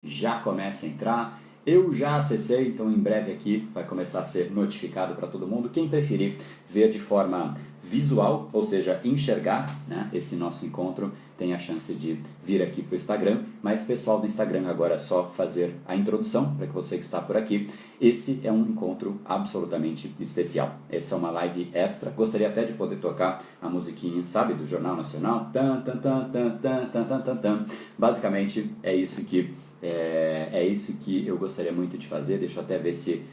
já começa a entrar. Eu já acessei, então em breve aqui vai começar a ser notificado para todo mundo. Quem preferir ver de forma visual, ou seja, enxergar, né, esse nosso encontro, tem a chance de vir aqui para o Instagram, mas pessoal do Instagram agora é só fazer a introdução para que você que está por aqui. Esse é um encontro absolutamente especial. Essa é uma live extra. Gostaria até de poder tocar a musiquinha, sabe, do Jornal Nacional. Tan, tan, tan, tan, tan, tan, tan, tan, tan. Basicamente é isso que eu gostaria muito de fazer. Deixa eu até ver se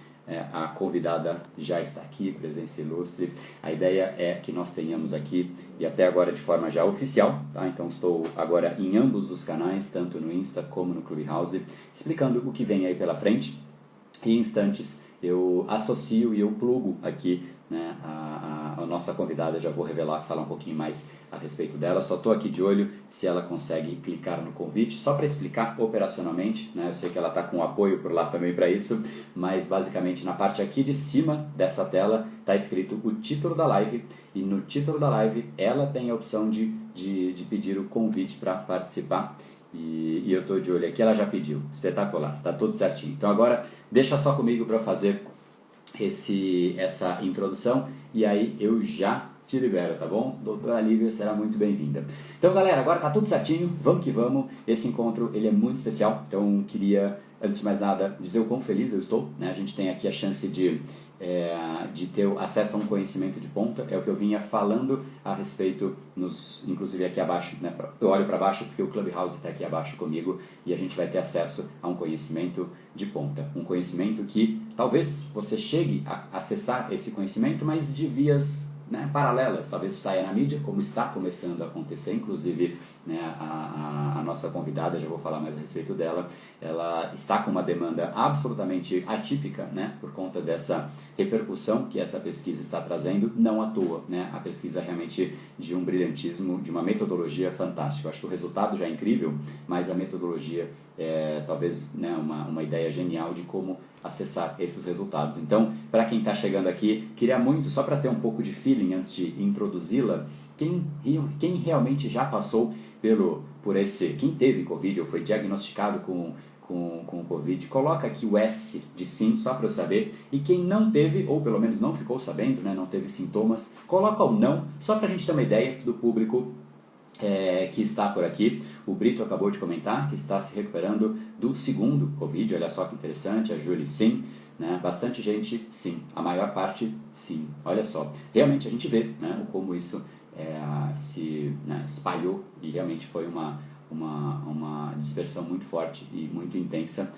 a convidada já está aqui, presença ilustre. A ideia é que nós tenhamos aqui, e até agora de forma já oficial, tá? Então estou agora em ambos os canais, tanto no Insta como no Clubhouse, explicando o que vem aí pela frente. Em instantes eu associo e eu plugo aqui, né, a nossa convidada. Já vou revelar, falar um pouquinho mais a respeito dela. Só estou aqui de olho se ela consegue clicar no convite, só para explicar operacionalmente, né? Eu sei que ela está com apoio por lá também para isso, mas basicamente na parte aqui de cima dessa tela está escrito o título da live, e no título da live ela tem a opção de pedir o convite para participar. E eu estou de olho aqui, ela já pediu. Espetacular, tá tudo certinho. Então agora deixa só comigo para fazer essa introdução e aí eu já te libero, tá bom? Doutora Lívia será muito bem-vinda. Então galera, agora tá tudo certinho, vamos que vamos. Esse encontro ele é muito especial, então queria, antes de mais nada, dizer o quão feliz eu estou, né? A gente tem aqui a chance de ter acesso a um conhecimento de ponta. É o que eu vinha falando a respeito, inclusive aqui abaixo, né? Eu olho para baixo porque o Clubhouse está aqui abaixo comigo, e a gente vai ter acesso a um conhecimento de ponta, um conhecimento que talvez você chegue a acessar esse conhecimento, mas de vias, né, paralelas, talvez saia na mídia, como está começando a acontecer. Inclusive, né, a nossa convidada, já vou falar mais a respeito dela, ela está com uma demanda absolutamente atípica, né, por conta dessa repercussão que essa pesquisa está trazendo, não à toa, né, a pesquisa é realmente de um brilhantismo, de uma metodologia fantástica. Eu acho que o resultado já é incrível, mas a metodologia é talvez, né, uma ideia genial de como acessar esses resultados. Então, para quem está chegando aqui, queria muito, só para ter um pouco de feeling antes de introduzi-la, quem realmente já passou quem teve Covid ou foi diagnosticado com Covid, coloca aqui o S de sim, só para eu saber. E quem não teve, ou pelo menos não ficou sabendo, né, não teve sintomas, coloca o não, só para a gente ter uma ideia do público que está por aqui. O Brito acabou de comentar que está se recuperando do segundo Covid, olha só que interessante. A Júlia, sim, né? Bastante gente, sim, a maior parte, sim, olha só. Realmente a gente vê, né, como isso se, né, espalhou, e realmente foi uma dispersão muito forte e muito intensa.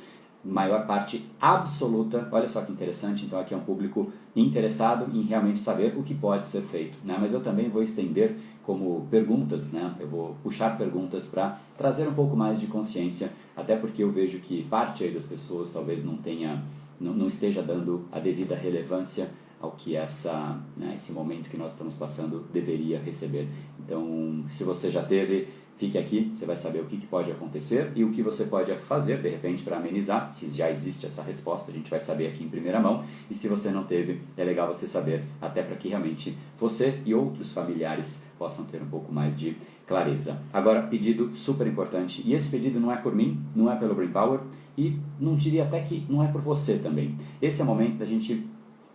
Maior parte absoluta, olha só que interessante. Então aqui é um público interessado em realmente saber o que pode ser feito, né? Mas eu também vou estender como perguntas, né? Eu vou puxar perguntas para trazer um pouco mais de consciência, até porque eu vejo que parte aí das pessoas talvez não esteja dando a devida relevância ao que esse momento que nós estamos passando deveria receber. Então, se você já teve, fique aqui, você vai saber o que pode acontecer e o que você pode fazer, de repente, para amenizar. Se já existe essa resposta, a gente vai saber aqui em primeira mão. E se você não teve, é legal você saber, até para que realmente você e outros familiares possam ter um pouco mais de clareza. Agora, pedido super importante. E esse pedido não é por mim, não é pelo Brain Power, e não diria até que não é por você também. Esse é o momento da gente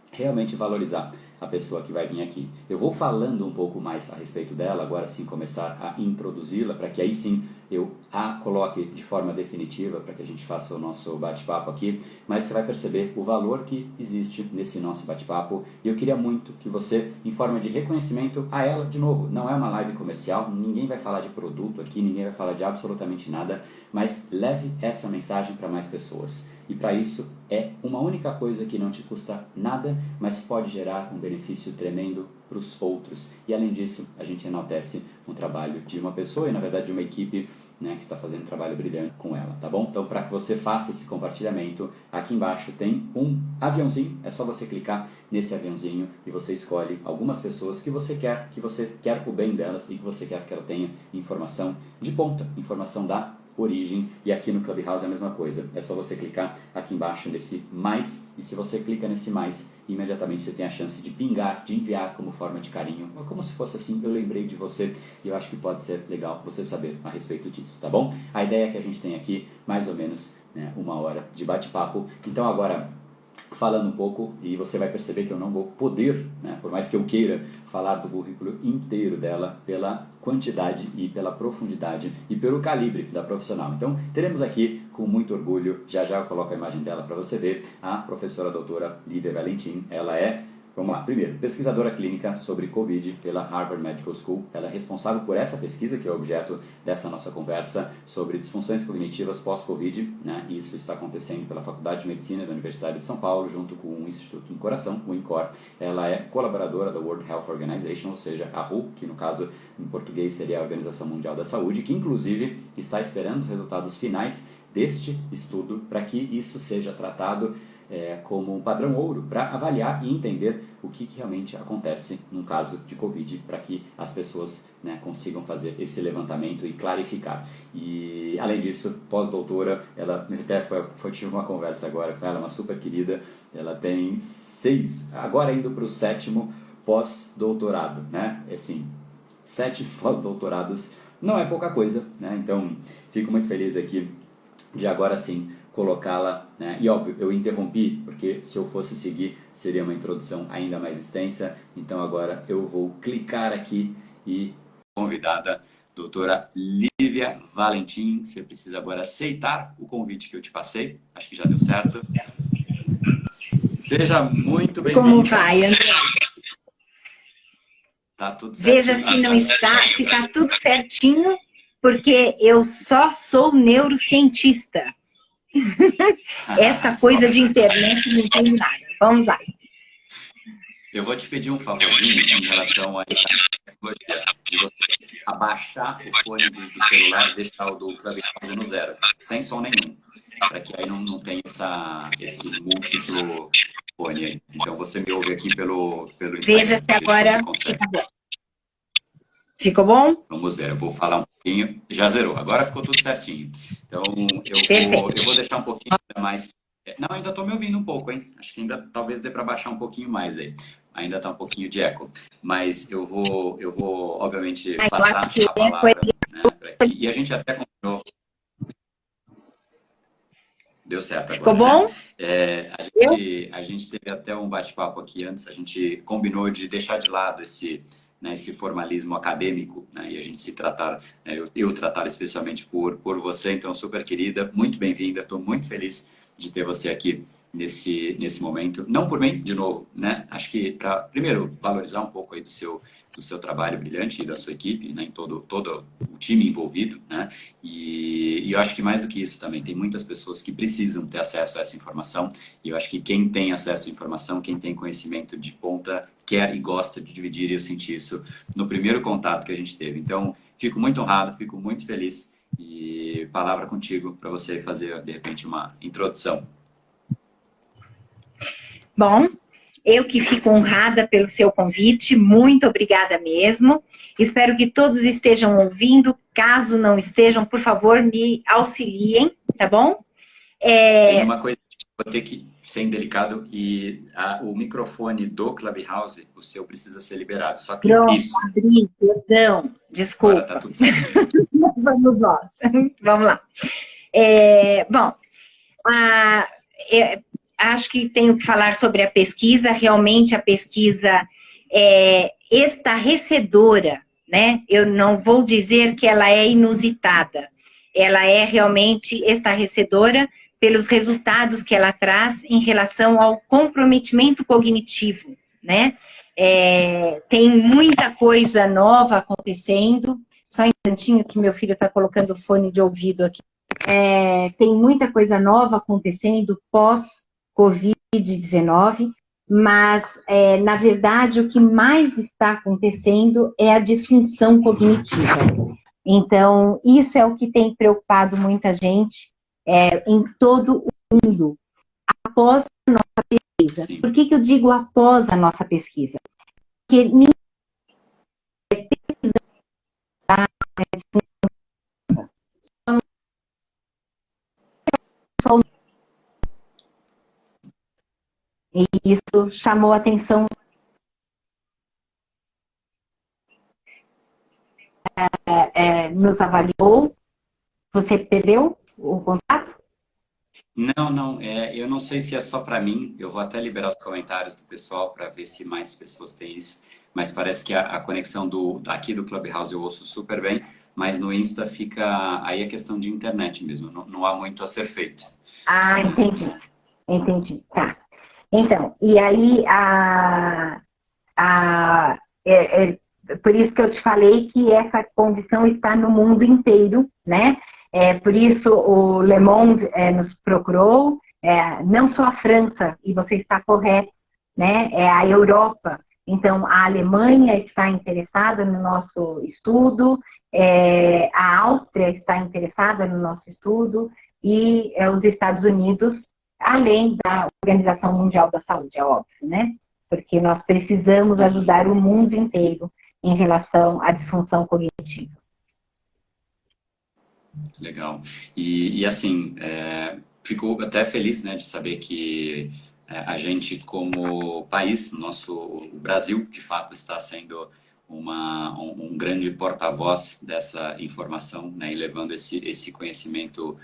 realmente valorizar a pessoa que vai vir aqui. Eu vou falando um pouco mais a respeito dela, agora sim começar a introduzi-la, para que aí sim eu a coloque de forma definitiva, para que a gente faça o nosso bate-papo aqui, mas você vai perceber o valor que existe nesse nosso bate-papo, e eu queria muito que você, em forma de reconhecimento a ela, de novo, não é uma live comercial, ninguém vai falar de produto aqui, ninguém vai falar de absolutamente nada, mas leve essa mensagem para mais pessoas. E para isso é uma única coisa que não te custa nada, mas pode gerar um benefício tremendo para os outros. E além disso, a gente enaltece um trabalho de uma pessoa e na verdade de uma equipe, né, que está fazendo um trabalho brilhante com ela, tá bom? Então, para que você faça esse compartilhamento, aqui embaixo tem um aviãozinho, é só você clicar nesse aviãozinho e você escolhe algumas pessoas que você quer o bem delas e que você quer que ela tenha informação de ponta, informação da origem. E aqui no Clubhouse é a mesma coisa, é só você clicar aqui embaixo nesse mais, e se você clica nesse mais, imediatamente você tem a chance de pingar, de enviar como forma de carinho, ou como se fosse assim, eu lembrei de você, e eu acho que pode ser legal você saber a respeito disso, tá bom? A ideia que a gente tem aqui, mais ou menos né, 1 hora de bate-papo. Então agora, falando um pouco, e você vai perceber que eu não vou poder, né, por mais que eu queira, falar do currículo inteiro dela pela quantidade e pela profundidade e pelo calibre da profissional. Então, teremos aqui, com muito orgulho, já já eu coloco a imagem dela para você ver, a professora doutora Lívia Valentim. Ela é, vamos lá, primeiro, pesquisadora clínica sobre Covid pela Harvard Medical School. Ela é responsável por essa pesquisa, que é o objeto dessa nossa conversa, sobre disfunções cognitivas pós-Covid, né? Isso está acontecendo pela Faculdade de Medicina da Universidade de São Paulo, junto com o Instituto do Coração, o INCOR. Ela é colaboradora da World Health Organization, ou seja, a WHO, que no caso, em português, seria a Organização Mundial da Saúde, que inclusive está esperando os resultados finais deste estudo para que isso seja tratado como um padrão ouro para avaliar e entender o que realmente acontece num caso de Covid, para que as pessoas, né, consigam fazer esse levantamento e clarificar. E além disso, pós-doutora, ela até tive uma conversa agora com ela, uma super querida, ela tem 6, agora indo para o 7º pós-doutorado, né? Assim, 7 pós-doutorados não é pouca coisa, né? Então, fico muito feliz aqui de agora sim colocá-la, né? E óbvio, eu interrompi, porque se eu fosse seguir, seria uma introdução ainda mais extensa. Então agora eu vou clicar aqui e convidada, doutora Lívia Valentim. Você precisa agora aceitar o convite que eu te passei. Acho que já deu certo. Seja muito bem-vinda. Como vai, André? Tá tudo certo. Veja se não está, se está tudo certinho, porque eu só sou neurocientista. Essa coisa de internet não tem nada. Vamos lá. Eu vou te pedir um favorzinho em relação à tecnologia, de você abaixar o fone do celular e deixar o do Clubhouse no 0, sem som nenhum, para que aí não tenha esse múltiplo fone aí. Então você me ouve aqui pelo Instagram. Veja se agora fica bom. Ficou bom? Vamos ver, eu vou falar um pouquinho. Já zerou, agora ficou tudo certinho. Então eu vou deixar um pouquinho mais. Não, ainda estou me ouvindo um pouco, hein? Acho que ainda talvez dê para baixar um pouquinho mais aí. Ainda está um pouquinho de eco. Mas eu vou obviamente, passar a palavra, né, para aqui. E a gente até combinou. Deu certo agora. Ficou bom? Né? A gente teve até um bate-papo aqui antes. A gente combinou de deixar de lado esse formalismo acadêmico, né, e a gente se tratar, né, eu tratar especialmente por você. Então, super querida, muito bem-vinda. Estou muito feliz de ter você aqui nesse momento. Não por mim, de novo, né? Acho que para, primeiro, valorizar um pouco aí do seu trabalho brilhante e da sua equipe, né, em todo o time envolvido, né? E eu acho que mais do que isso também, tem muitas pessoas que precisam ter acesso a essa informação, e eu acho que quem tem acesso à informação, quem tem conhecimento de ponta, quer e gosta de dividir, e eu senti isso no primeiro contato que a gente teve. Então, fico muito honrado, fico muito feliz, e palavra contigo para você fazer, de repente, uma introdução. Bom, eu que fico honrada pelo seu convite, muito obrigada mesmo. Espero que todos estejam ouvindo. Caso não estejam, por favor, me auxiliem, tá bom? Tem uma coisa, vou ter que ser indelicado, e o microfone do Clubhouse, o seu precisa ser liberado. Só que Pronto, isso. abri, perdão, desculpa. Agora tá tudo certo. Vamos nós, vamos lá. Bom, acho que tenho que falar sobre a pesquisa. Realmente a pesquisa é estarrecedora, né? Eu não vou dizer que ela é inusitada. Ela é realmente estarrecedora pelos resultados que ela traz em relação ao comprometimento cognitivo, né? Tem muita coisa nova acontecendo. Só um instantinho que meu filho está colocando o fone de ouvido aqui. Tem muita coisa nova acontecendo pós-Covid-19, mas, na verdade, o que mais está acontecendo é a disfunção cognitiva. Então, isso é o que tem preocupado muita gente em todo o mundo, após a nossa pesquisa. Sim. Por que eu digo após a nossa pesquisa? Porque ninguém pesquisa e isso chamou a atenção. Nos avaliou. Você perdeu o contato? Não, não, eu não sei se é só para mim, eu vou até liberar os comentários do pessoal para ver se mais pessoas têm isso, mas parece que a conexão aqui do Clubhouse eu ouço super bem, mas no Insta fica, aí é questão de internet mesmo, não, não há muito a ser feito. Ah, entendi. Entendi. Tá. Então, e aí por isso que eu te falei que essa condição está no mundo inteiro, né? Por isso o Le Monde nos procurou, não só a França, e você está correto, né? É a Europa. Então, a Alemanha está interessada no nosso estudo, a Áustria está interessada no nosso estudo, e os Estados Unidos, além da Organização Mundial da Saúde, é óbvio, né? Porque nós precisamos ajudar o mundo inteiro em relação à disfunção cognitiva. Legal. E assim, fico até feliz, né, de saber que a gente, como país, o Brasil, de fato, está sendo um grande porta-voz dessa informação, né, e levando esse conhecimento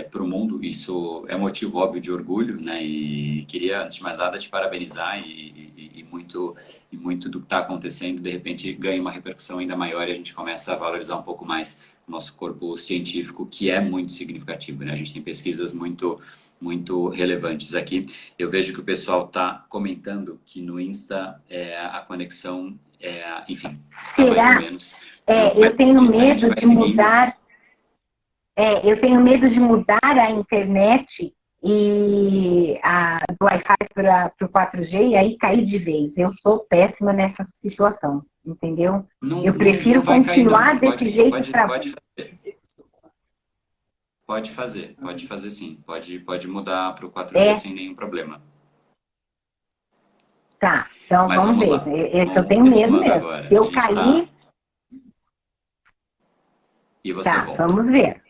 para o mundo. Isso é motivo óbvio de orgulho, né, e queria, antes de mais nada, te parabenizar e muito do que está acontecendo, de repente, ganha uma repercussão ainda maior e a gente começa a valorizar um pouco mais o nosso corpo científico, que é muito significativo, né? A gente tem pesquisas muito relevantes aqui. Eu vejo que o pessoal está comentando que no Insta a conexão, enfim, está mais ou Será? menos. Eu tenho medo de seguindo. mudar. Eu tenho medo de mudar a internet e do Wi-Fi para o 4G e aí cair de vez. Eu sou péssima nessa situação, entendeu? Eu prefiro não vai cair, não. continuar desse jeito para Pode fazer sim. Pode mudar para o 4G sem nenhum problema. Tá, então Mas vamos ver. lá. Eu tenho medo mesmo. Agora. Se eu cair... E você volta. Vamos ver.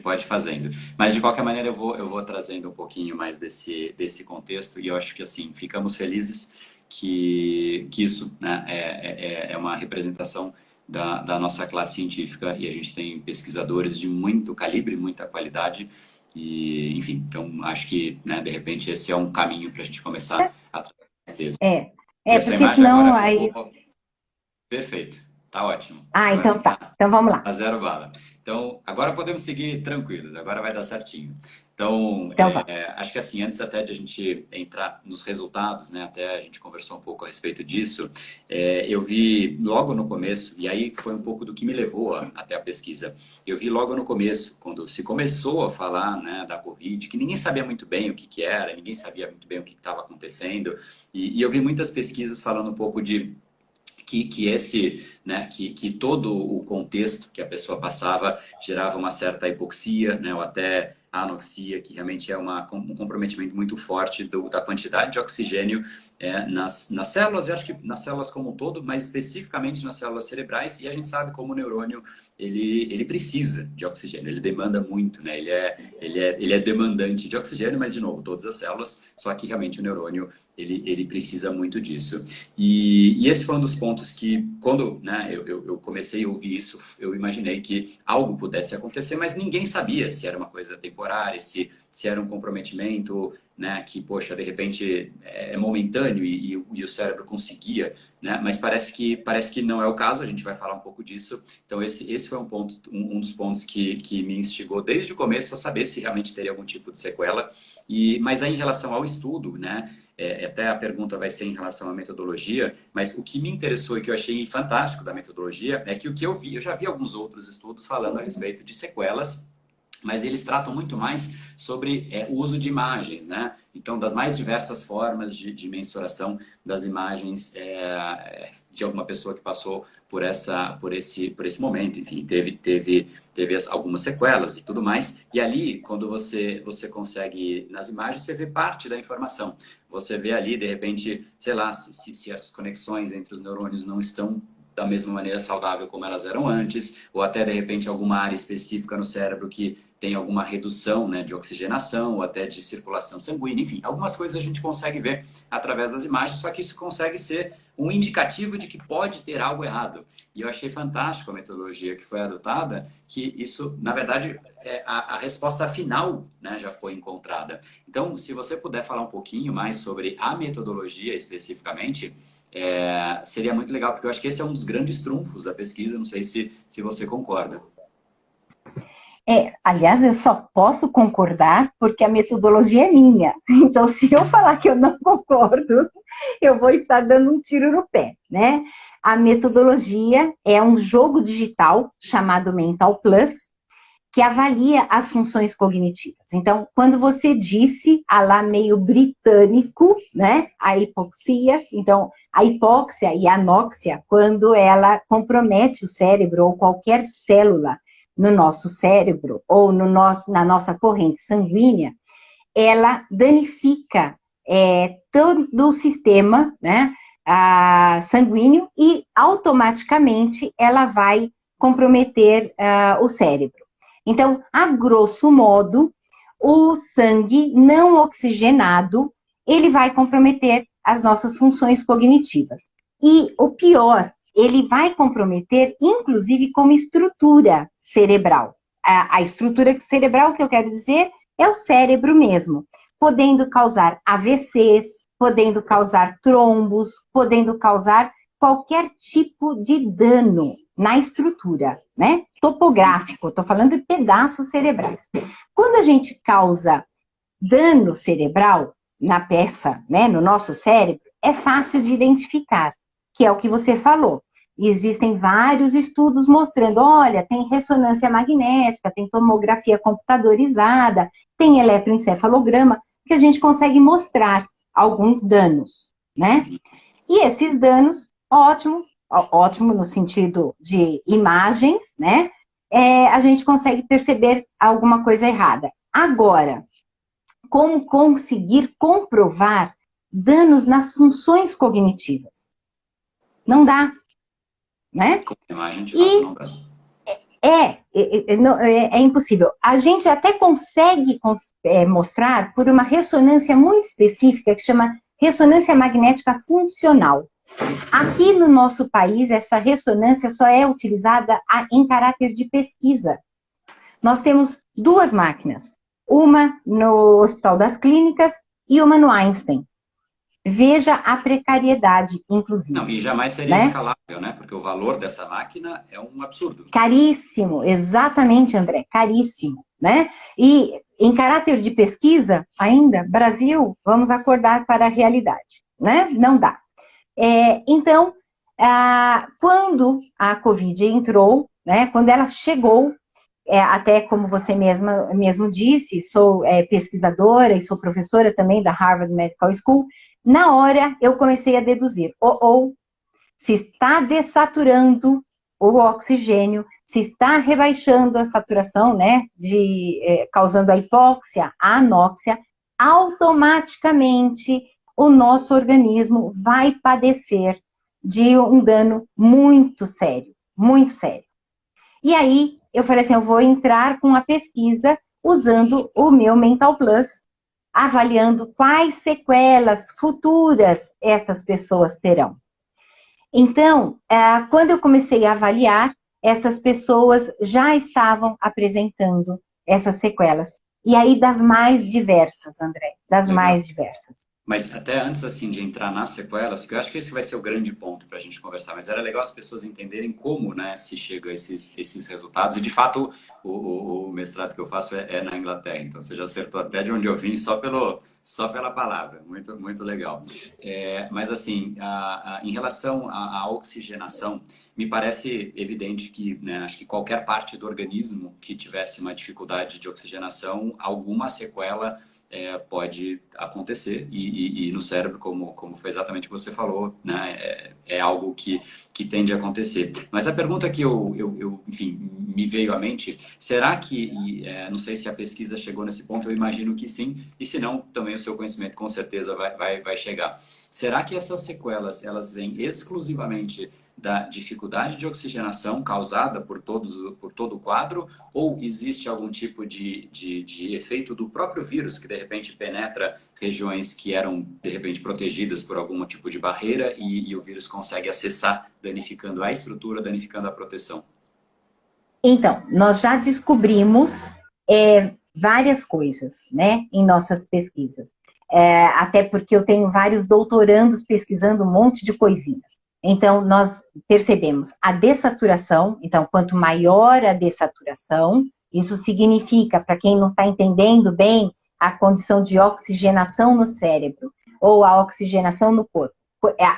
Pode fazendo. Mas, de qualquer maneira, eu vou trazendo um pouquinho mais desse contexto e eu acho que, assim, ficamos felizes que isso, né, é uma representação da nossa classe científica e a gente tem pesquisadores de muito calibre, muita qualidade e, enfim, então, acho que, né, de repente, esse é um caminho para a gente começar a trazer certeza. Porque senão aí... Perfeito, tá ótimo. Então tá. Então vamos lá. A zero bala. Então, agora podemos seguir tranquilos, agora vai dar certinho. Então, acho que assim, antes até de a gente entrar nos resultados, né, até a gente conversou um pouco a respeito disso, eu vi logo no começo, e aí foi um pouco do que me levou até a pesquisa, eu vi logo no começo, quando se começou a falar, né, da Covid, que ninguém sabia muito bem o que era, ninguém sabia muito bem o que estava acontecendo, e eu vi muitas pesquisas falando um pouco de que todo o contexto que a pessoa passava gerava uma certa hipoxia, né, ou até anoxia, que realmente é um comprometimento muito forte da quantidade de oxigênio nas células, eu acho que nas células como um todo, mas especificamente nas células cerebrais, e a gente sabe como o neurônio ele precisa de oxigênio, ele demanda muito, né, ele é demandante de oxigênio, mas de novo, todas as células, só que realmente o neurônio ele precisa muito disso. E esse foi um dos pontos que, quando, né, eu comecei a ouvir isso, eu imaginei que algo pudesse acontecer, mas ninguém sabia se era uma coisa temporária, se era um comprometimento, né, que, poxa, de repente é momentâneo e o cérebro conseguia, né, mas parece que não é o caso, a gente vai falar um pouco disso. Então, esse foi um dos pontos que me instigou desde o começo a saber se realmente teria algum tipo de sequela. Mas aí, em relação ao estudo, né, até a pergunta vai ser em relação à metodologia, mas o que me interessou e que eu achei fantástico da metodologia é que o que eu vi, eu já vi alguns outros estudos falando a respeito de sequelas, mas eles tratam muito mais sobre o uso de imagens, né? Então, das mais diversas formas de mensuração das imagens de alguma pessoa que passou por esse momento. Enfim, teve algumas sequelas e tudo mais. E ali, quando você consegue, nas imagens, você vê parte da informação. Você vê ali, de repente, sei lá, se as conexões entre os neurônios não estão da mesma maneira saudável como elas eram antes, ou até, de repente, alguma área específica no cérebro que tem alguma redução, né, de oxigenação ou até de circulação sanguínea, enfim, algumas coisas a gente consegue ver através das imagens, só que isso consegue ser um indicativo de que pode ter algo errado. E eu achei fantástico a metodologia que foi adotada, que isso, na verdade, a resposta final, né, já foi encontrada. Então, se você puder falar um pouquinho mais sobre a metodologia especificamente, seria muito legal, porque eu acho que esse é um dos grandes trunfos da pesquisa, não sei se você concorda. Aliás, eu só posso concordar porque a metodologia é minha. Então, se eu falar que eu não concordo, eu vou estar dando um tiro no pé, né? A metodologia é um jogo digital chamado Mental Plus, que avalia as funções cognitivas. Então, quando você disse, lá meio britânico, né, a hipoxia, então, a hipóxia e a anóxia, quando ela compromete o cérebro ou qualquer célula no nosso cérebro ou na nossa corrente sanguínea, ela danifica todo o sistema, né, sanguíneo e automaticamente ela vai comprometer o cérebro. Então, a grosso modo, o sangue não oxigenado, ele vai comprometer as nossas funções cognitivas. E o pior, ele vai comprometer, inclusive, como estrutura cerebral. A estrutura cerebral, que eu quero dizer, é o cérebro mesmo, podendo causar AVCs, podendo causar trombos, podendo causar qualquer tipo de dano na estrutura, né? Topográfico, estou falando de pedaços cerebrais. Quando a gente causa dano cerebral na peça, né, no nosso cérebro, é fácil de identificar, que é o que você falou. Existem vários estudos mostrando, olha, tem ressonância magnética, tem tomografia computadorizada, tem eletroencefalograma, que a gente consegue mostrar alguns danos, né? E esses danos, ótimo no sentido de imagens, né? A gente consegue perceber alguma coisa errada. Agora, como conseguir comprovar danos nas funções cognitivas? Não dá, né? Com a imagem, de fato, não dá. É impossível. A gente até consegue mostrar por uma ressonância muito específica que chama ressonância magnética funcional. Aqui no nosso país, essa ressonância só é utilizada em caráter de pesquisa. Nós temos duas máquinas, uma no Hospital das Clínicas e uma no Einstein. Veja a precariedade, inclusive. Não, e jamais seria escalável, né? Porque o valor dessa máquina é um absurdo. Caríssimo, exatamente, André, caríssimo, né? E em caráter de pesquisa, ainda, Brasil, vamos acordar para a realidade, né? Não dá. Então, quando a Covid entrou, né? Quando ela chegou, até como você mesmo disse, sou pesquisadora e sou professora também da Harvard Medical School. Na hora, eu comecei a deduzir, se está dessaturando o oxigênio, se está rebaixando a saturação, né, causando a hipóxia, a anóxia, automaticamente o nosso organismo vai padecer de um dano muito sério, muito sério. E aí, eu falei assim, eu vou entrar com a pesquisa usando o meu Mental Plus, avaliando quais sequelas futuras estas pessoas terão. Então, quando eu comecei a avaliar, estas pessoas já estavam apresentando essas sequelas. E aí, das mais diversas, André, das mais diversas. Mas até antes, assim, de entrar nas sequelas, que eu acho que esse vai ser o grande ponto para a gente conversar, mas era legal as pessoas entenderem como, né, se chega a esses resultados. E, de fato, o mestrado que eu faço é na Inglaterra, então você já acertou até de onde eu vim só pela palavra. Muito, muito legal. Mas, assim, em relação à oxigenação, me parece evidente que, né, acho que qualquer parte do organismo que tivesse uma dificuldade de oxigenação, alguma sequela pode acontecer e no cérebro, como foi exatamente o que você falou, né, é algo que tende a acontecer. Mas a pergunta que enfim, me veio à mente, será que, não sei se a pesquisa chegou nesse ponto, eu imagino que sim, e se não, também o seu conhecimento com certeza vai chegar. Será que essas sequelas, elas vêm exclusivamente da dificuldade de oxigenação causada por todo o quadro, ou existe algum tipo de efeito do próprio vírus que de repente penetra regiões que eram de repente protegidas por algum tipo de barreira e o vírus consegue acessar, danificando a estrutura, danificando a proteção? Então, nós já descobrimos várias coisas, né, em nossas pesquisas. Até porque eu tenho vários doutorandos pesquisando um monte de coisinhas. Então, nós percebemos a dessaturação. Então, quanto maior a dessaturação, isso significa, para quem não está entendendo bem, a condição de oxigenação no cérebro ou a oxigenação no corpo.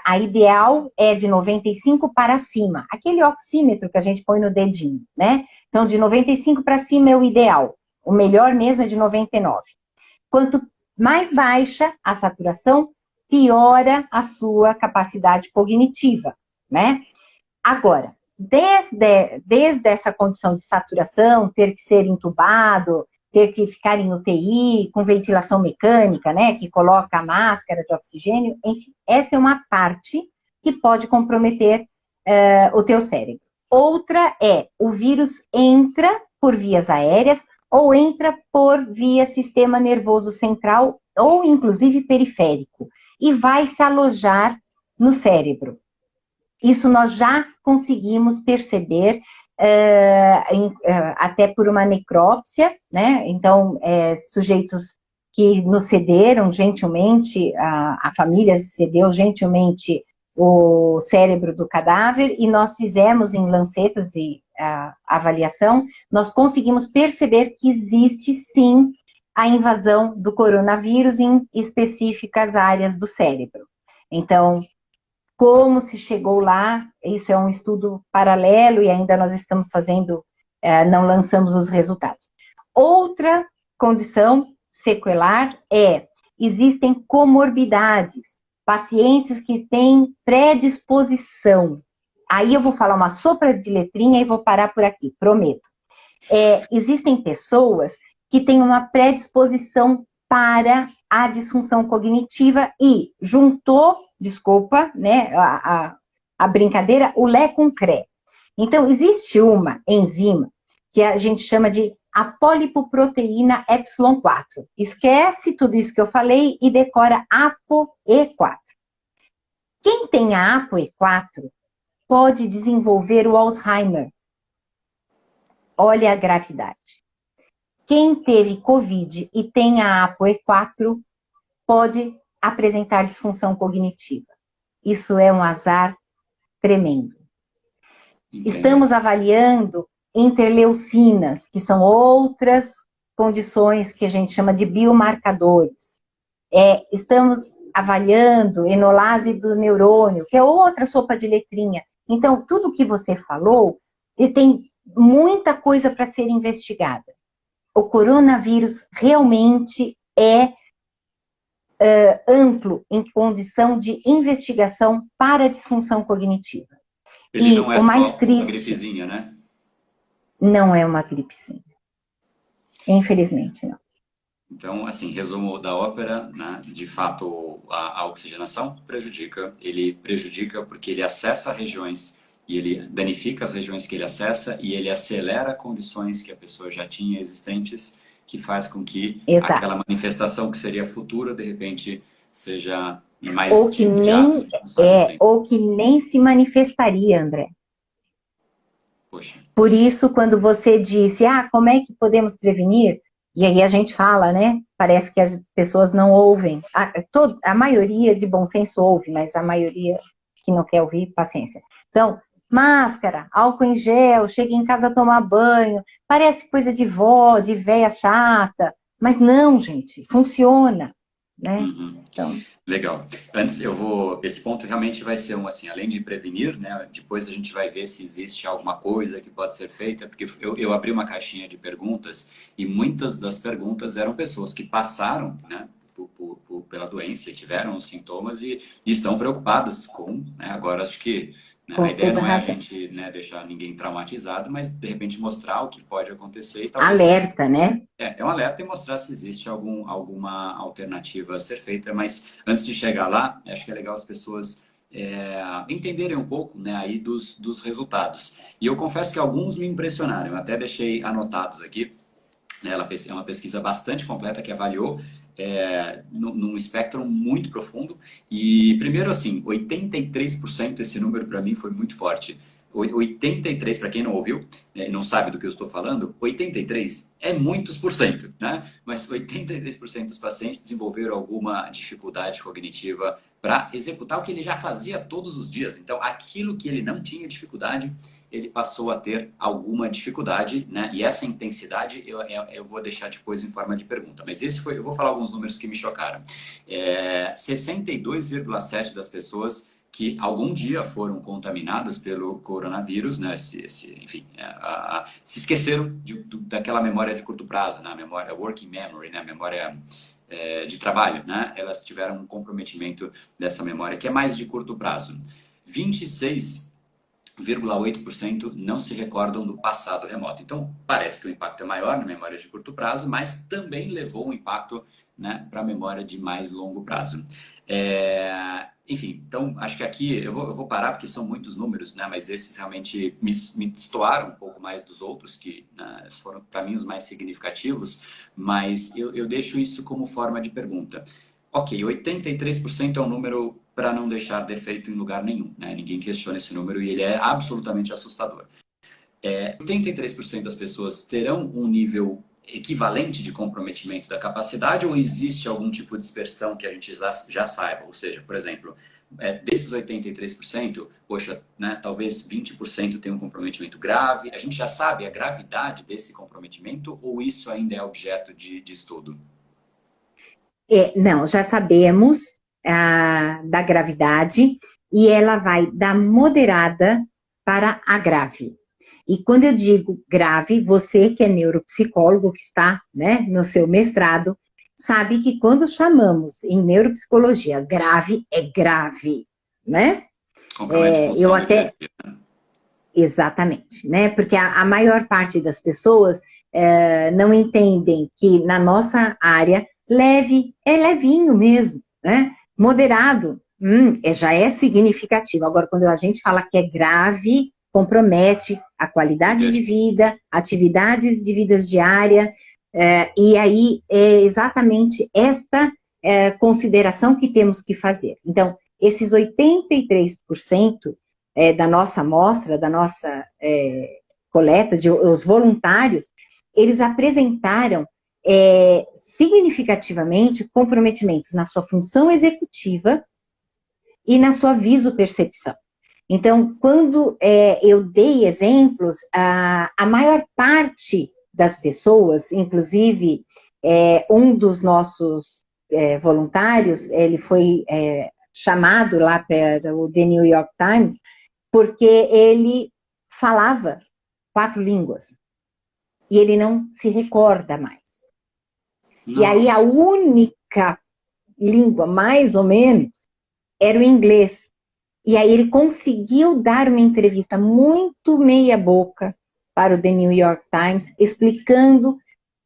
A ideal é de 95 para cima, aquele oxímetro que a gente põe no dedinho, né? Então, de 95 para cima é o ideal. O melhor mesmo é de 99. Quanto mais baixa a saturação, piora a sua capacidade cognitiva, né? Agora, desde essa condição de saturação, ter que ser entubado, ter que ficar em UTI, com ventilação mecânica, né, que coloca a máscara de oxigênio, enfim, essa é uma parte que pode comprometer o teu cérebro. Outra é, o vírus entra por vias aéreas ou entra por via sistema nervoso central ou inclusive periférico e vai se alojar no cérebro. Isso nós já conseguimos perceber até por uma necrópsia, né? Então, sujeitos que nos cederam gentilmente, a família cedeu gentilmente o cérebro do cadáver e nós fizemos em lancetas de avaliação, nós conseguimos perceber que existe sim a invasão do coronavírus em específicas áreas do cérebro. Então, como se chegou lá, isso é um estudo paralelo e ainda nós estamos fazendo, não lançamos os resultados. Outra condição sequelar existem comorbidades, pacientes que têm predisposição. Aí eu vou falar uma sopa de letrinha e vou parar por aqui, prometo. Existem pessoas que têm uma predisposição para a disfunção cognitiva e juntou, desculpa, né, a brincadeira, o Lé com Cré. Então, existe uma enzima que a gente chama de a polipoproteína epsilon-4. Esquece tudo isso que eu falei e decora ApoE4. Quem tem a ApoE4 pode desenvolver o Alzheimer. Olha a gravidade. Quem teve Covid e tem a ApoE4 pode apresentar disfunção cognitiva. Isso é um azar tremendo. Entendi. Estamos avaliando interleucinas, que são outras condições que a gente chama de biomarcadores. Estamos avaliando enolase do neurônio, que é outra sopa de letrinha. Então, tudo que você falou, tem muita coisa para ser investigada. O coronavírus realmente é amplo em condição de investigação para disfunção cognitiva. Ele não é só uma gripezinha, né? Não é uma gripezinha. Infelizmente, não. Então, assim, resumo da ópera, né? De fato, a oxigenação prejudica. Ele prejudica porque ele acessa regiões e ele danifica as regiões que ele acessa e ele acelera condições que a pessoa já tinha existentes, que faz com que aquela manifestação que seria futura, de repente, seja mais ou que nem ou que nem se manifestaria, André. Poxa. Por isso, quando você disse, como é que podemos prevenir? E aí a gente fala, né? Parece que as pessoas não ouvem. A maioria de bom senso ouve, mas a maioria que não quer ouvir, paciência. Então, máscara, álcool em gel, chega em casa a tomar banho, parece coisa de vó, de véia chata, mas não, gente, funciona, né? Uhum. Então... Legal. Antes, esse ponto realmente vai ser assim, além de prevenir, né? Depois a gente vai ver se existe alguma coisa que pode ser feita, porque eu abri uma caixinha de perguntas e muitas das perguntas eram pessoas que passaram, né? Pela doença, tiveram os sintomas e estão preocupadas com, né? Agora acho que a ideia não é a gente, né, deixar ninguém traumatizado, mas de repente mostrar o que pode acontecer. E talvez, alerta, né? É um alerta e mostrar se existe alguma alternativa a ser feita. Mas antes de chegar lá, acho que é legal as pessoas entenderem um pouco, né, aí dos resultados. E eu confesso que alguns me impressionaram, eu até deixei anotados aqui. Ela é uma pesquisa bastante completa que avaliou num espectro muito profundo. E, primeiro, assim, 83%, esse número para mim foi muito forte. 83, para quem não ouviu, né, e não sabe do que eu estou falando, 83 é muitos por cento, né? Mas 83% dos pacientes desenvolveram alguma dificuldade cognitiva para executar o que ele já fazia todos os dias. Então, aquilo que ele não tinha dificuldade, ele passou a ter alguma dificuldade, né? E essa intensidade eu vou deixar depois em forma de pergunta. Mas eu vou falar alguns números que me chocaram. 62,7% das pessoas que algum dia foram contaminadas pelo coronavírus, né? Enfim, se esqueceram daquela memória de curto prazo, né? A memória working memory, né? A memória de trabalho, né? Elas tiveram um comprometimento dessa memória que é mais de curto prazo. 26,8% não se recordam do passado remoto. Então, parece que o impacto é maior na memória de curto prazo, mas também levou um impacto, né, para a memória de mais longo prazo. Enfim, então acho que aqui eu vou parar porque são muitos números, né, mas esses realmente me destoaram um pouco mais dos outros, que, né, foram para mim os mais significativos, mas eu deixo isso como forma de pergunta. Ok, 83% é um número para não deixar defeito em lugar nenhum, né? Ninguém questiona esse número e ele é absolutamente assustador. 83% das pessoas terão um nível equivalente de comprometimento da capacidade ou existe algum tipo de dispersão que a gente já saiba? Ou seja, por exemplo, desses 83%, poxa, né, talvez 20% tenham um comprometimento grave. A gente já sabe a gravidade desse comprometimento ou isso ainda é objeto de estudo? Não, já sabemos da gravidade e ela vai da moderada para a grave. E quando eu digo grave, você que é neuropsicólogo, que está, né, no seu mestrado, sabe que quando chamamos em neuropsicologia grave, é grave, né? Compromete Eu função do dia a até... dia, né? Exatamente, né? Porque a maior parte das pessoas não entendem que na nossa área, leve é levinho mesmo, né? Moderado, já é significativo. Agora, quando a gente fala que é grave, compromete a qualidade de vida, atividades de vida diária, e aí é exatamente esta consideração que temos que fazer. Então, esses 83% da nossa amostra, da nossa coleta, os voluntários, eles apresentaram significativamente comprometimentos na sua função executiva e na sua visopercepção. Então, quando eu dei exemplos, a maior parte das pessoas, inclusive um dos nossos voluntários, ele foi chamado lá para o The New York Times, porque ele falava 4 línguas e ele não se recorda mais. Nossa. E aí a única língua, mais ou menos, era o inglês. E aí ele conseguiu dar uma entrevista muito meia boca para o The New York Times, explicando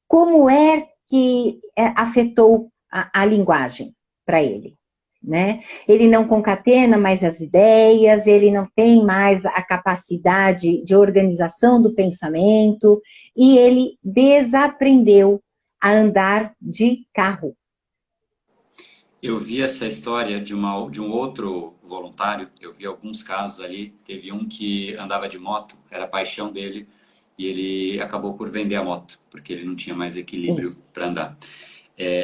como é que afetou a linguagem para ele. Né? Ele não concatena mais as ideias, ele não tem mais a capacidade de organização do pensamento e ele desaprendeu a andar de carro. Eu vi essa história de um outro voluntário, eu vi alguns casos ali, teve um que andava de moto, era a paixão dele, e ele acabou por vender a moto, porque ele não tinha mais equilíbrio para andar.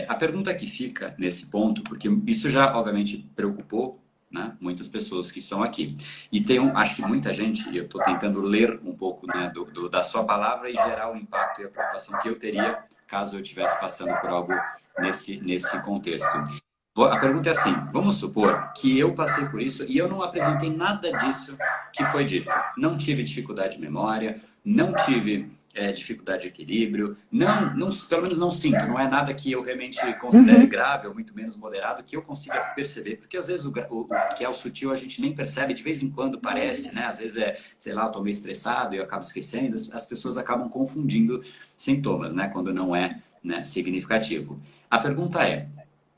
A pergunta que fica nesse ponto, porque isso já obviamente preocupou, né, muitas pessoas que estão aqui. E acho que muita gente, e eu estou tentando ler um pouco, né, da sua palavra e gerar o impacto e a preocupação que eu teria caso eu estivesse passando por algo nesse contexto. A pergunta é assim, vamos supor que eu passei por isso e eu não apresentei nada disso que foi dito. Não tive dificuldade de memória, não tive dificuldade de equilíbrio, pelo menos não sinto, não é nada que eu realmente considere grave ou muito menos moderado que eu consiga perceber, porque às vezes o que é o sutil a gente nem percebe, de vez em quando parece, né? Às vezes sei lá, eu tô meio estressado e eu acabo esquecendo, as pessoas acabam confundindo sintomas, né? Quando não é, né, significativo. A pergunta é,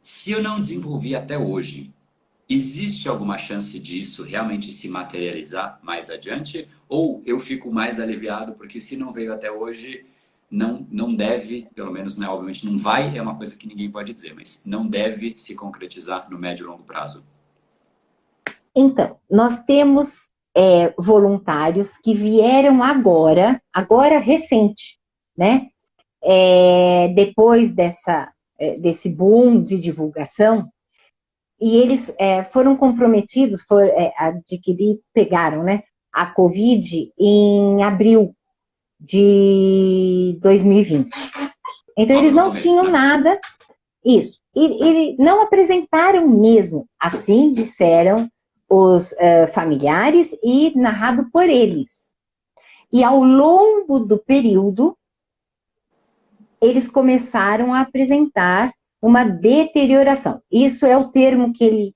se eu não desenvolvi até hoje existe alguma chance disso realmente se materializar mais adiante? Ou eu fico mais aliviado porque se não veio até hoje, não deve, pelo menos, né, obviamente não vai, é uma coisa que ninguém pode dizer, mas não deve se concretizar no médio e longo prazo? Então, nós temos voluntários que vieram agora recente, né? Depois desse boom de divulgação, e eles foram comprometidos, pegaram, né, a Covid em abril de 2020. Então, Logo eles no não começo, tinham né? nada, isso. E não apresentaram mesmo, assim disseram os familiares e narrado por eles. E ao longo do período, eles começaram a apresentar uma deterioração. Isso é o termo que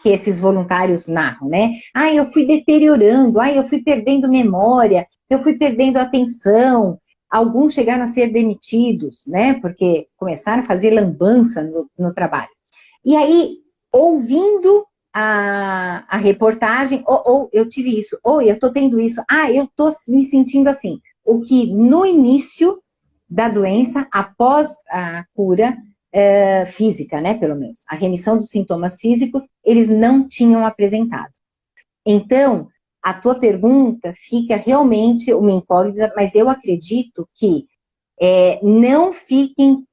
esses voluntários narram, né? Ah, eu fui deteriorando, eu fui perdendo memória, eu fui perdendo atenção. Alguns chegaram a ser demitidos, né? Porque começaram a fazer lambança no trabalho. E aí, ouvindo a reportagem, ou eu tive isso, ou eu estou tendo isso, eu estou me sentindo assim. O que no início da doença, após a cura física, né, pelo menos, a remissão dos sintomas físicos, eles não tinham apresentado. Então, a tua pergunta fica realmente uma incógnita, mas eu acredito que não fiquem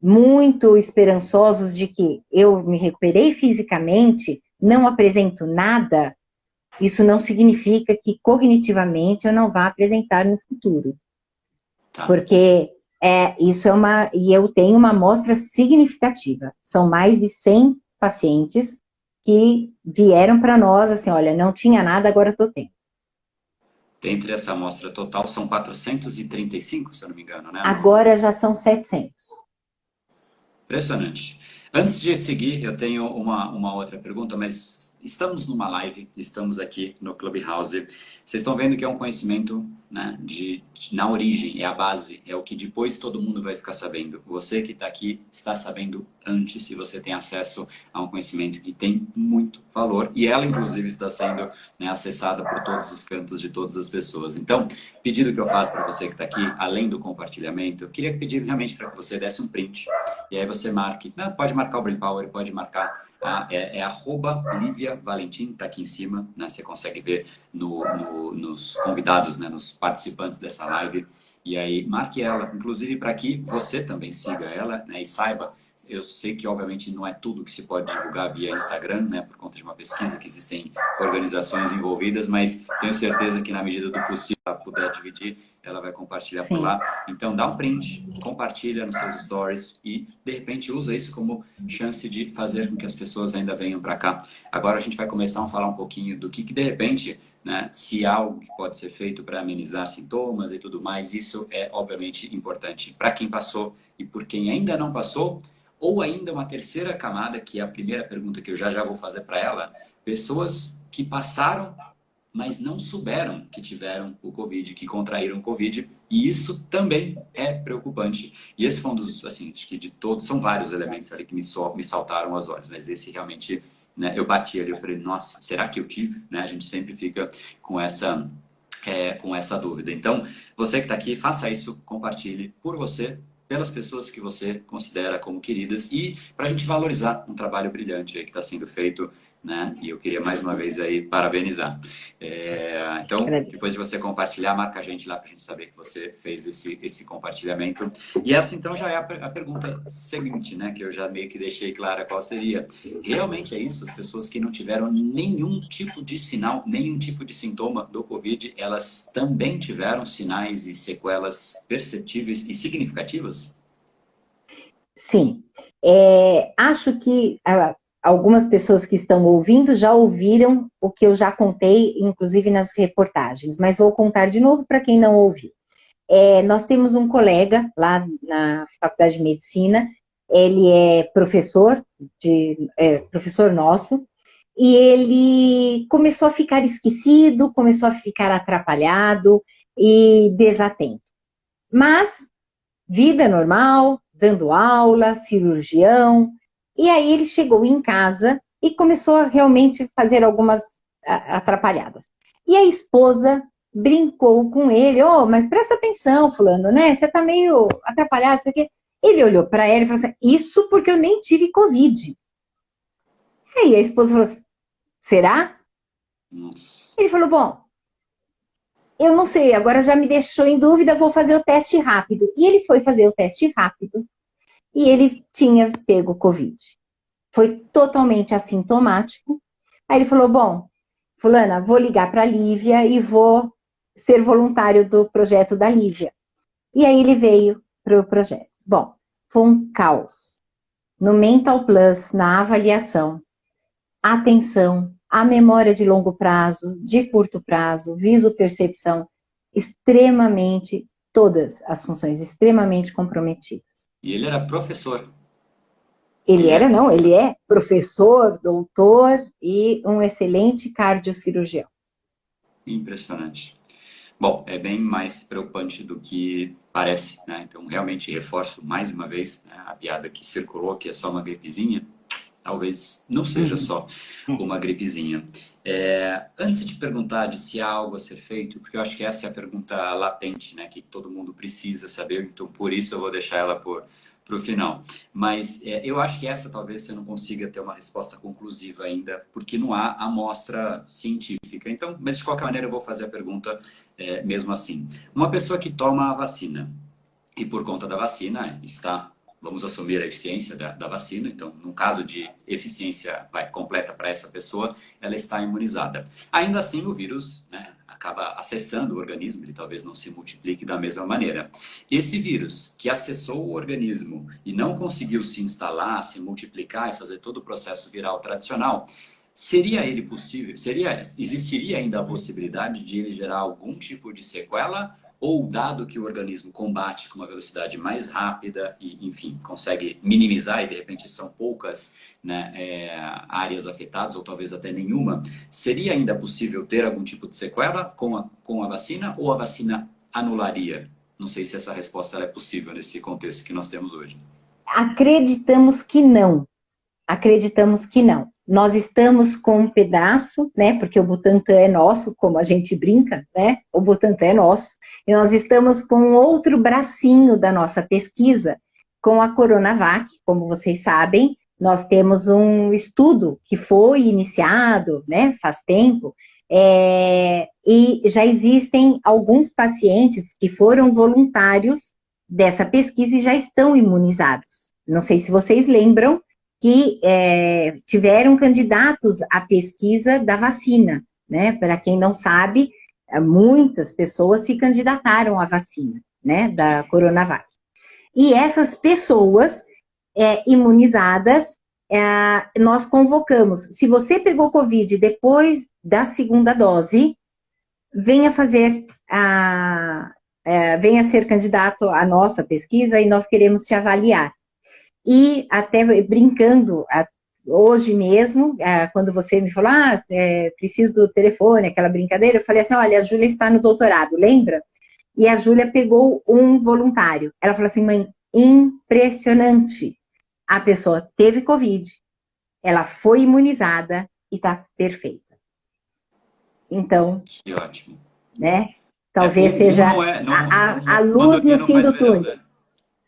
muito esperançosos de que eu me recuperei fisicamente, não apresento nada, isso não significa que cognitivamente eu não vá apresentar no futuro. Tá. Porque isso e eu tenho uma amostra significativa. São mais de 100 pacientes que vieram para nós assim, olha, não tinha nada, agora estou tendo. Dentre essa amostra total, são 435, se eu não me engano, né? Agora já são 700. Impressionante. Antes de seguir, eu tenho uma outra pergunta, mas estamos numa live, estamos aqui no Clubhouse. Vocês estão vendo que é um conhecimento, né, na origem, é a base, é o que depois todo mundo vai ficar sabendo. Você que está aqui está sabendo antes, se você tem acesso a um conhecimento que tem muito valor e ela, inclusive, está sendo, né, acessada por todos os cantos de todas as pessoas. Então, pedido que eu faço para você que está aqui, além do compartilhamento, eu queria pedir realmente para que você desse um print e aí você marque, pode marcar o Brain Power, pode marcar, @Lívia Valentim, está aqui em cima, né? Você consegue ver nos convidados, né? Nos participantes dessa live. E aí marque ela, inclusive para que você também siga ela, né? E saiba, eu sei que obviamente não é tudo que se pode divulgar via Instagram, né? Por conta de uma pesquisa que existem organizações envolvidas, mas tenho certeza que na medida do possível, ela puder dividir, ela vai compartilhar Sim. por lá. Então dá um print, compartilha nos seus stories e de repente usa isso como chance de fazer com que as pessoas ainda venham para cá. Agora a gente vai começar a falar um pouquinho do que de repente, né, se há algo que pode ser feito para amenizar sintomas e tudo mais, isso é obviamente importante para quem passou e por quem ainda não passou, ou ainda uma terceira camada, que é a primeira pergunta que eu já vou fazer para ela, pessoas que passaram mas não souberam que tiveram o Covid, que contraíram o Covid, e isso também é preocupante. E esse foi um dos, assim, acho que de todos, são vários elementos ali que me saltaram aos olhos, mas esse realmente, né, eu bati ali, eu falei, nossa, será que eu tive? Né? A gente sempre fica com essa dúvida. Então, você que está aqui, faça isso, compartilhe por você, pelas pessoas que você considera como queridas e para a gente valorizar um trabalho brilhante aí que está sendo feito, né? E eu queria mais uma vez aí parabenizar. Então, depois de você compartilhar, marca a gente lá para a gente saber que você fez esse compartilhamento. E essa então já é a pergunta seguinte, né? Que eu já meio que deixei clara qual seria. Realmente é isso? As pessoas que não tiveram nenhum tipo de sinal, nenhum tipo de sintoma do Covid, elas também tiveram sinais e sequelas perceptíveis e significativas? Sim. Acho que algumas pessoas que estão ouvindo já ouviram o que eu já contei, inclusive nas reportagens, mas vou contar de novo para quem não ouviu. Nós temos um colega lá na Faculdade de Medicina, ele é professor nosso, e ele começou a ficar esquecido, começou a ficar atrapalhado e desatento. Mas, vida normal, dando aula, cirurgião, e aí ele chegou em casa e começou a realmente fazer algumas atrapalhadas. E a esposa brincou com ele, mas presta atenção, fulano, né? Você tá meio atrapalhado, isso aqui. Ele olhou para ela e falou assim, isso porque eu nem tive Covid. Aí a esposa falou assim, será? Nossa. Ele falou, bom, eu não sei, agora já me deixou em dúvida, vou fazer o teste rápido. E ele foi fazer o teste rápido e ele tinha pego Covid. Foi totalmente assintomático. Aí ele falou, bom, fulana, vou ligar para a Lívia e vou ser voluntário do projeto da Lívia. E aí ele veio para o projeto. Bom, foi um caos. No Mental Plus, na avaliação, atenção, a memória de longo prazo, de curto prazo, visopercepção, extremamente, todas as funções extremamente comprometidas. E ele era professor. Ele é professor, doutor e um excelente cardiocirurgião. Impressionante. Bom, é bem mais preocupante do que parece, né? Então, realmente, reforço mais uma vez, né, a piada que circulou, que é só uma gripezinha. Talvez não seja só uma gripezinha. Antes de te perguntar de se há algo a ser feito, porque eu acho que essa é a pergunta latente, né, que todo mundo precisa saber, então por isso eu vou deixar ela para o final. Mas eu acho que essa talvez você não consiga ter uma resposta conclusiva ainda, porque não há amostra científica. Então, mas de qualquer maneira eu vou fazer a pergunta mesmo assim. Uma pessoa que toma a vacina e por conta da vacina está... Vamos assumir a eficiência da vacina. Então, no caso de eficiência completa para essa pessoa, ela está imunizada. Ainda assim, o vírus, né, acaba acessando o organismo, ele talvez não se multiplique da mesma maneira. Esse vírus que acessou o organismo e não conseguiu se instalar, se multiplicar e fazer todo o processo viral tradicional, seria ele possível? Existiria ainda a possibilidade de ele gerar algum tipo de sequela? Ou, dado que o organismo combate com uma velocidade mais rápida e, enfim, consegue minimizar e, de repente, são poucas, né, áreas afetadas, ou talvez até nenhuma, seria ainda possível ter algum tipo de sequela com a vacina ou a vacina anularia? Não sei se essa resposta é possível nesse contexto que nós temos hoje. Acreditamos que não. Acreditamos que não. Nós estamos com um pedaço, né? Porque o Butantan é nosso, como a gente brinca, né? O Butantan é nosso. E nós estamos com outro bracinho da nossa pesquisa, com a Coronavac, como vocês sabem. Nós temos um estudo que foi iniciado, né? Faz tempo. E já existem alguns pacientes que foram voluntários dessa pesquisa e já estão imunizados. Não sei se vocês lembram, que tiveram candidatos à pesquisa da vacina, né? Para quem não sabe, muitas pessoas se candidataram à vacina, né? Da Coronavac. E essas pessoas imunizadas, nós convocamos. Se você pegou Covid depois da segunda dose, venha ser candidato à nossa pesquisa e nós queremos te avaliar. E até brincando, hoje mesmo, quando você me falou, preciso do telefone, aquela brincadeira, eu falei assim, olha, a Júlia está no doutorado, lembra? E a Júlia pegou um voluntário. Ela falou assim, mãe, impressionante. A pessoa teve Covid, ela foi imunizada e está perfeita. Então, que ótimo. Né? Talvez seja a luz no fim do túnel.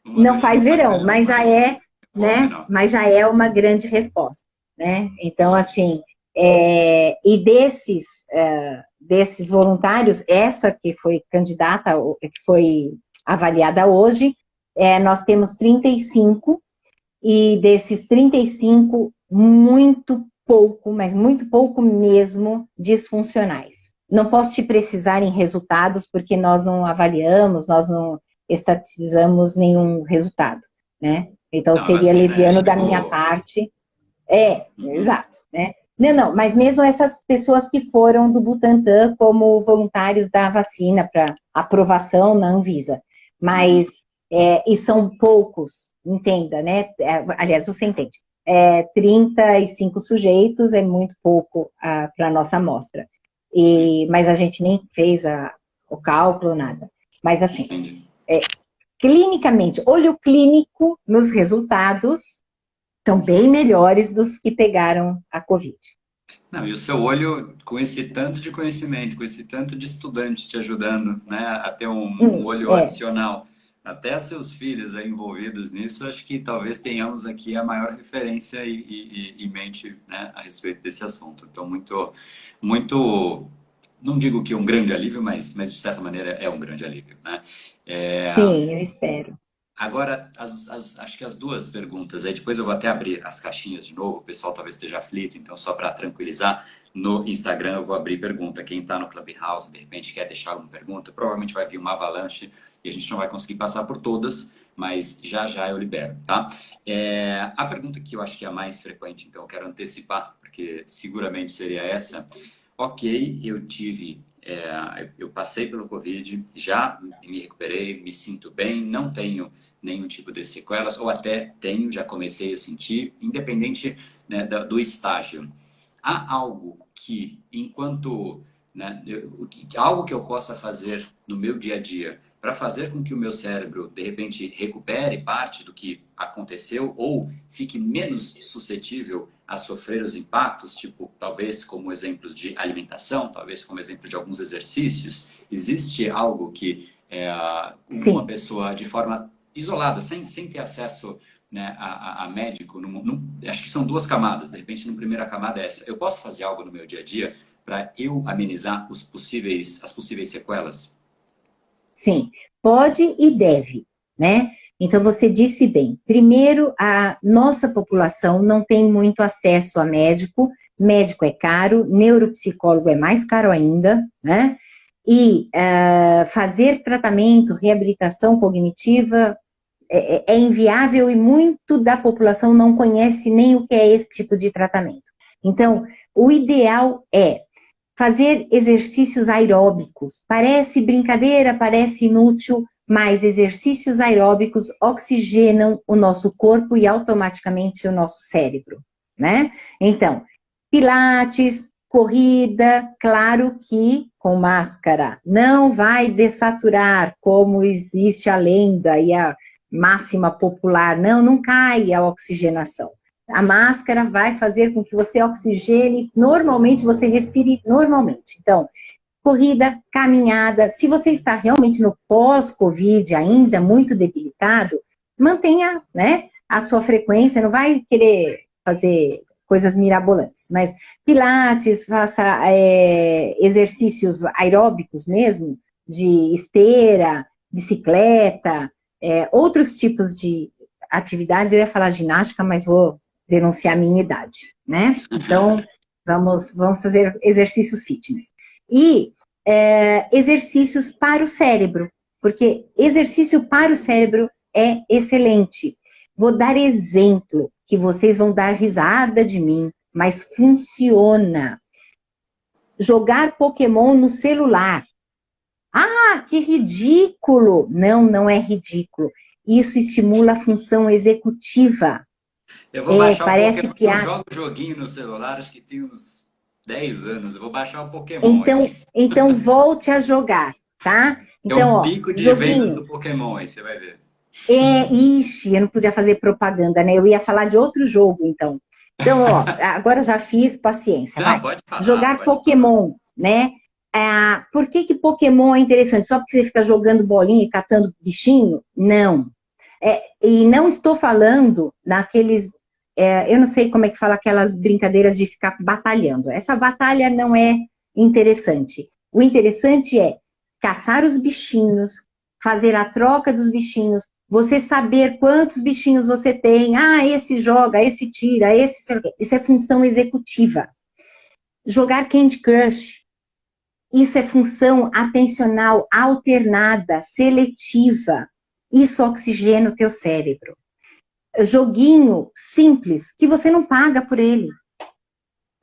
Não faz verão, mas já é, né? Mas já é uma grande resposta, né? Então, assim, e desses voluntários, essa que foi candidata, que foi avaliada hoje, nós temos 35, e desses 35, muito pouco, mas muito pouco mesmo, disfuncionais. Não posso te precisar em resultados, porque nós não avaliamos, nós não estatizamos nenhum resultado, né? Então, não, seria leviano da minha parte. Exato, né? Não, mas mesmo essas pessoas que foram do Butantan como voluntários da vacina para aprovação na Anvisa, mas, e são poucos, entenda, né? Aliás, você entende, 35 sujeitos é muito pouco para a nossa amostra, mas a gente nem fez o cálculo, nada. Mas assim, clinicamente, olho clínico nos resultados, São bem melhores dos que pegaram a Covid. Não, e o seu olho, com esse tanto de conhecimento, com esse tanto de estudante te ajudando, né, a ter um olho É, adicional, até seus filhos aí envolvidos nisso, acho que talvez tenhamos aqui a maior referência e mente, né, a respeito desse assunto. Então, muito, não digo que um grande alívio, mas de certa maneira é um grande alívio, né? É, sim, eu espero. agora, acho que as duas perguntas, aí depois eu vou até abrir as caixinhas de novo, o pessoal talvez esteja aflito, então só para tranquilizar, no Instagram eu vou abrir pergunta. Quem está no Clubhouse, de repente quer deixar alguma pergunta, provavelmente vai vir uma avalanche e a gente não vai conseguir passar por todas, mas já já eu libero, tá? A pergunta que eu acho que é a mais frequente, então eu quero antecipar, porque seguramente seria essa. Ok, eu passei pelo Covid, já me recuperei, me sinto bem, não tenho nenhum tipo de sequelas, ou até tenho, já comecei a sentir, independente, né, do estágio. Há algo que, enquanto, né, algo que eu possa fazer no meu dia a dia para fazer com que o meu cérebro, de repente, recupere parte do que aconteceu ou fique menos suscetível a sofrer os impactos, tipo, talvez como exemplos de alimentação, talvez como exemplo de alguns exercícios. Existe algo que uma Sim. pessoa, de forma isolada, sem ter acesso, né, a médico, acho que são duas camadas, de repente, na primeira camada é essa. Eu posso fazer algo no meu dia a dia para eu amenizar as possíveis sequelas? Sim, pode e deve, né? Então, você disse bem. Primeiro, a nossa população não tem muito acesso a médico. Médico é caro, neuropsicólogo é mais caro ainda, né? E fazer tratamento, reabilitação cognitiva é inviável e muito da população não conhece nem o que é esse tipo de tratamento. Então, o ideal é fazer exercícios aeróbicos. Parece brincadeira, parece inútil, mas exercícios aeróbicos oxigenam o nosso corpo e automaticamente o nosso cérebro, né? Então, pilates, corrida, claro que com máscara, não vai dessaturar, como existe a lenda e a máxima popular, não cai a oxigenação. A máscara vai fazer com que você oxigene normalmente, você respire normalmente. Então, corrida, caminhada. Se você está realmente no pós-Covid ainda muito debilitado, mantenha, né, a sua frequência, não vai querer fazer coisas mirabolantes, mas pilates, faça exercícios aeróbicos mesmo, de esteira, bicicleta, outros tipos de atividades. Eu ia falar ginástica, mas vou denunciar a minha idade, né? Então, vamos fazer exercícios fitness. E exercícios para o cérebro, porque exercício para o cérebro é excelente. Vou dar exemplo, que vocês vão dar risada de mim, mas funciona. Jogar Pokémon no celular. Ah, que ridículo! Não é ridículo. Isso estimula a função executiva. Eu vou baixar o Parece Pokémon. Eu piada. jogo joguinho no celular, acho que tem uns 10 anos. Eu vou baixar o Pokémon aqui. Então volte a jogar, tá? É Então, o ó, pico de vendas joguinho. do Pokémon, aí você vai ver. Ixi, eu não podia fazer propaganda, né? Eu ia falar de outro jogo, então. Então, ó, agora já fiz, paciência, Não, vai. pode falar, Jogar pode falar. Pokémon, né? Por que Pokémon é interessante? Só porque você fica jogando bolinha e catando bichinho? Não. E não estou falando naqueles. Eu não sei como é que fala aquelas brincadeiras de ficar batalhando. Essa batalha não é interessante. O interessante é caçar os bichinhos, fazer a troca dos bichinhos, você saber quantos bichinhos você tem. Ah, esse joga, esse tira, esse. Isso é função executiva. Jogar Candy Crush. Isso é função atencional alternada, seletiva. Isso oxigena o teu cérebro. Joguinho simples, que você não paga por ele.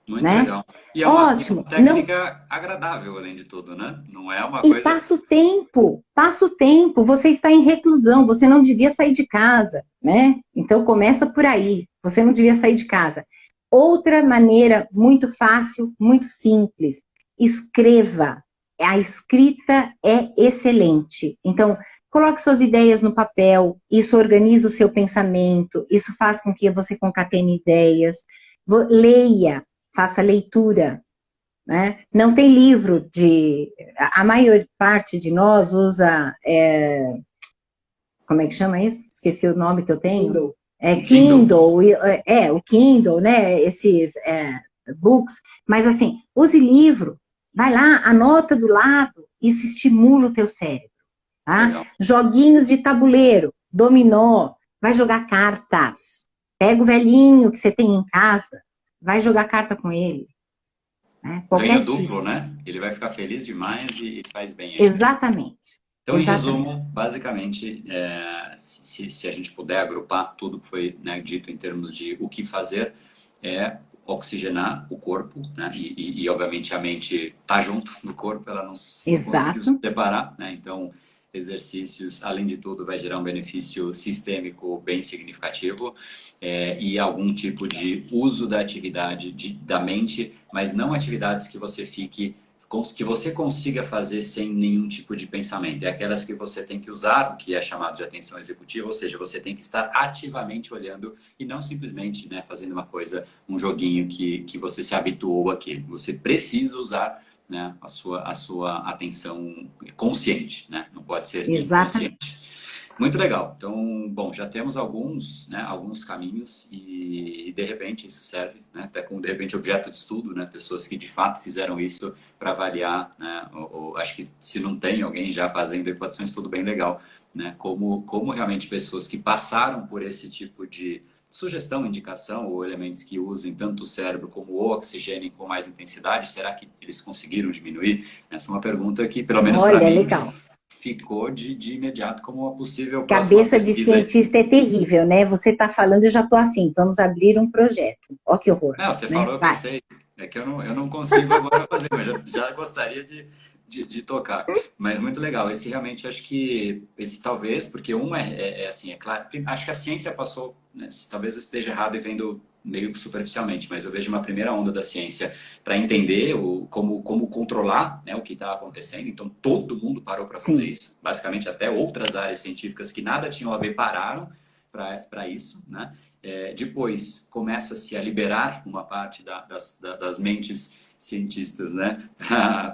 Muito Né? legal. E é uma Ótimo. Não. técnica agradável, além de tudo, né? Não é uma E coisa. passa o tempo, passa o tempo. Você está em reclusão, você não devia sair de casa, né? Então começa por aí. Você não devia sair de casa. Outra maneira muito fácil, muito simples. Escreva. A escrita é excelente. Então, Coloque suas ideias no papel, isso organiza o seu pensamento, isso faz com que você concatene ideias. Leia, faça leitura, né? Não tem livro de... A maior parte de nós usa... como é que chama isso? Esqueci o nome que eu tenho. Kindle. Kindle, o Kindle, né? Esses books. Mas assim, use livro, vai lá, anota do lado, isso estimula o teu cérebro. Tá? Joguinhos de tabuleiro, dominó, vai jogar cartas. Pega o velhinho que você tem em casa, vai jogar carta com ele. Né? Ganha duplo, né? Ele vai ficar feliz demais e faz bem. Aí. Exatamente. Então, em resumo, basicamente, se a gente puder agrupar tudo que foi, né, dito em termos de o que fazer, é oxigenar o corpo, né? E obviamente a mente está junto do corpo, ela não conseguiu se separar, né? Então, exercícios, além de tudo, vai gerar um benefício sistêmico bem significativo e algum tipo de uso da atividade da mente, mas não atividades que você consiga fazer sem nenhum tipo de pensamento. É aquelas que você tem que usar, o que é chamado de atenção executiva, ou seja, você tem que estar ativamente olhando e não simplesmente, né, fazendo uma coisa, um joguinho que você se habituou àquilo. Você precisa usar, né, a sua atenção consciente, né? Não pode ser inconsciente. Muito legal. Então, bom, já temos alguns caminhos e de repente isso serve, né, até como de repente objeto de estudo, né, pessoas que de fato fizeram isso para avaliar, né, acho que se não tem alguém já fazendo, pode ser um estudo bem legal, né, como realmente pessoas que passaram por esse tipo de sugestão, indicação ou elementos que usem tanto o cérebro como o oxigênio com mais intensidade, será que eles conseguiram diminuir? Essa é uma pergunta que, pelo menos para mim, legal. Ficou de imediato como uma possível cabeça de cientista é terrível, né? Você está falando, eu já estou assim, vamos abrir um projeto. Ó que horror. Não, você falou, eu pensei, é que eu não consigo agora fazer, mas já gostaria de tocar. Mas muito legal, esse realmente acho que, esse talvez, porque assim, é claro, acho que a ciência passou, né, talvez eu esteja errado e vendo meio superficialmente, mas eu vejo uma primeira onda da ciência para entender como controlar, né, o que está acontecendo. Então, todo mundo parou para fazer isso. Basicamente, até outras áreas científicas que nada tinham a ver pararam para isso, né? Depois, começa-se a liberar uma parte das mentes cientistas, né,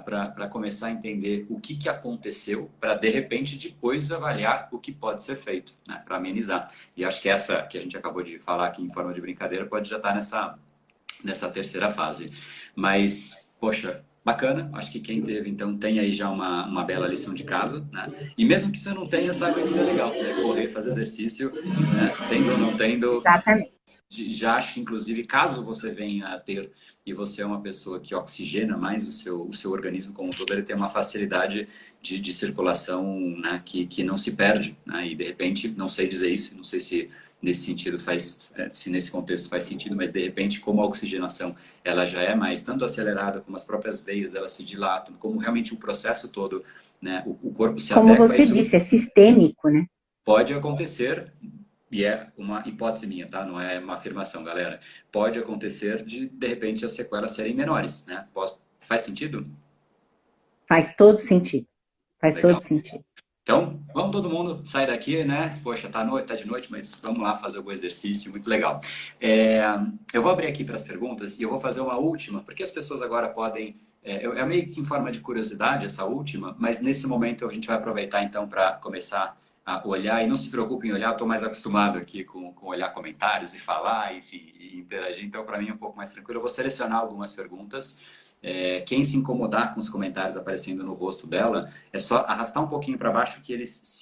para começar a entender o que aconteceu, para de repente depois avaliar o que pode ser feito, né, para amenizar. E acho que essa que a gente acabou de falar aqui em forma de brincadeira pode já estar nessa terceira fase. Mas, poxa, bacana, acho que quem teve, então, tem aí já uma bela lição de casa, né? E mesmo que você não tenha, saiba que isso é legal, né? Correr, fazer exercício, né? Tendo ou não tendo. Exatamente. Já acho que, inclusive, caso você venha a ter, e você é uma pessoa que oxigena mais o seu organismo como um todo, ele tem uma facilidade de circulação, né? Que não se perde, né? E, de repente, não sei dizer isso, não sei se nesse sentido se nesse contexto faz sentido, mas de repente como a oxigenação ela já é mais tanto acelerada, como as próprias veias elas se dilatam, como realmente o processo todo, né, o corpo se como adequa você disse, é sistêmico, né? Pode acontecer, e é uma hipótese minha, tá? Não é uma afirmação, galera. Pode acontecer de repente as sequelas serem menores, né? Faz sentido? Faz todo sentido. Faz Legal. todo sentido. Então, vamos todo mundo sair daqui, né? Poxa, tá de noite, mas vamos lá fazer algum exercício, muito legal. Eu vou abrir aqui para as perguntas e eu vou fazer uma última, porque as pessoas agora podem... É meio que em forma de curiosidade essa última, mas nesse momento a gente vai aproveitar então para começar a olhar, e não se preocupe em olhar, eu estou mais acostumado aqui com olhar comentários e falar, enfim, e interagir, então para mim é um pouco mais tranquilo. Eu vou selecionar algumas perguntas. Quem se incomodar com os comentários aparecendo no rosto dela, é só arrastar um pouquinho para baixo que eles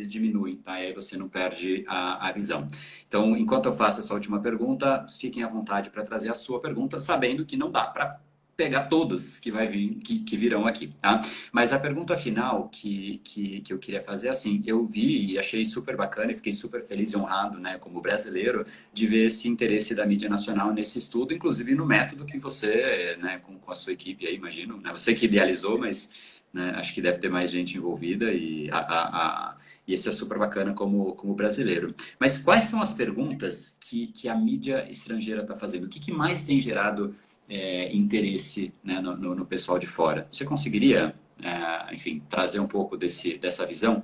diminuem, tá? E aí você não perde a visão. Então, enquanto eu faço essa última pergunta, fiquem à vontade para trazer a sua pergunta, sabendo que não dá para pegar todas que virão aqui, tá? Mas a pergunta final que eu queria fazer é assim, eu vi e achei super bacana e fiquei super feliz e honrado, né, como brasileiro, de ver esse interesse da mídia nacional nesse estudo, inclusive no método que você, né, com a sua equipe aí, imagino, né, você que idealizou, mas, né, acho que deve ter mais gente envolvida e isso é super bacana como brasileiro. Mas quais são as perguntas que a mídia estrangeira está fazendo? O que mais tem gerado interesse, né, no pessoal de fora? Você conseguiria, enfim, trazer um pouco dessa visão?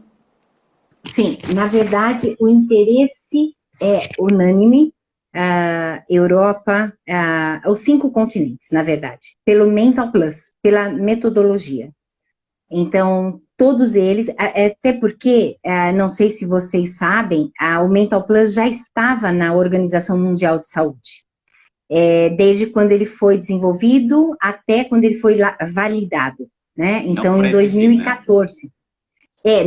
sim, na verdade, o interesse é unânime, Europa, os 5 continentes, na verdade, pelo Mental Plus, pela metodologia. Então, todos eles, até porque, não sei se vocês sabem, o Mental Plus já estava na Organização Mundial de Saúde, desde quando ele foi desenvolvido até quando ele foi validado, né? Então, em 2014.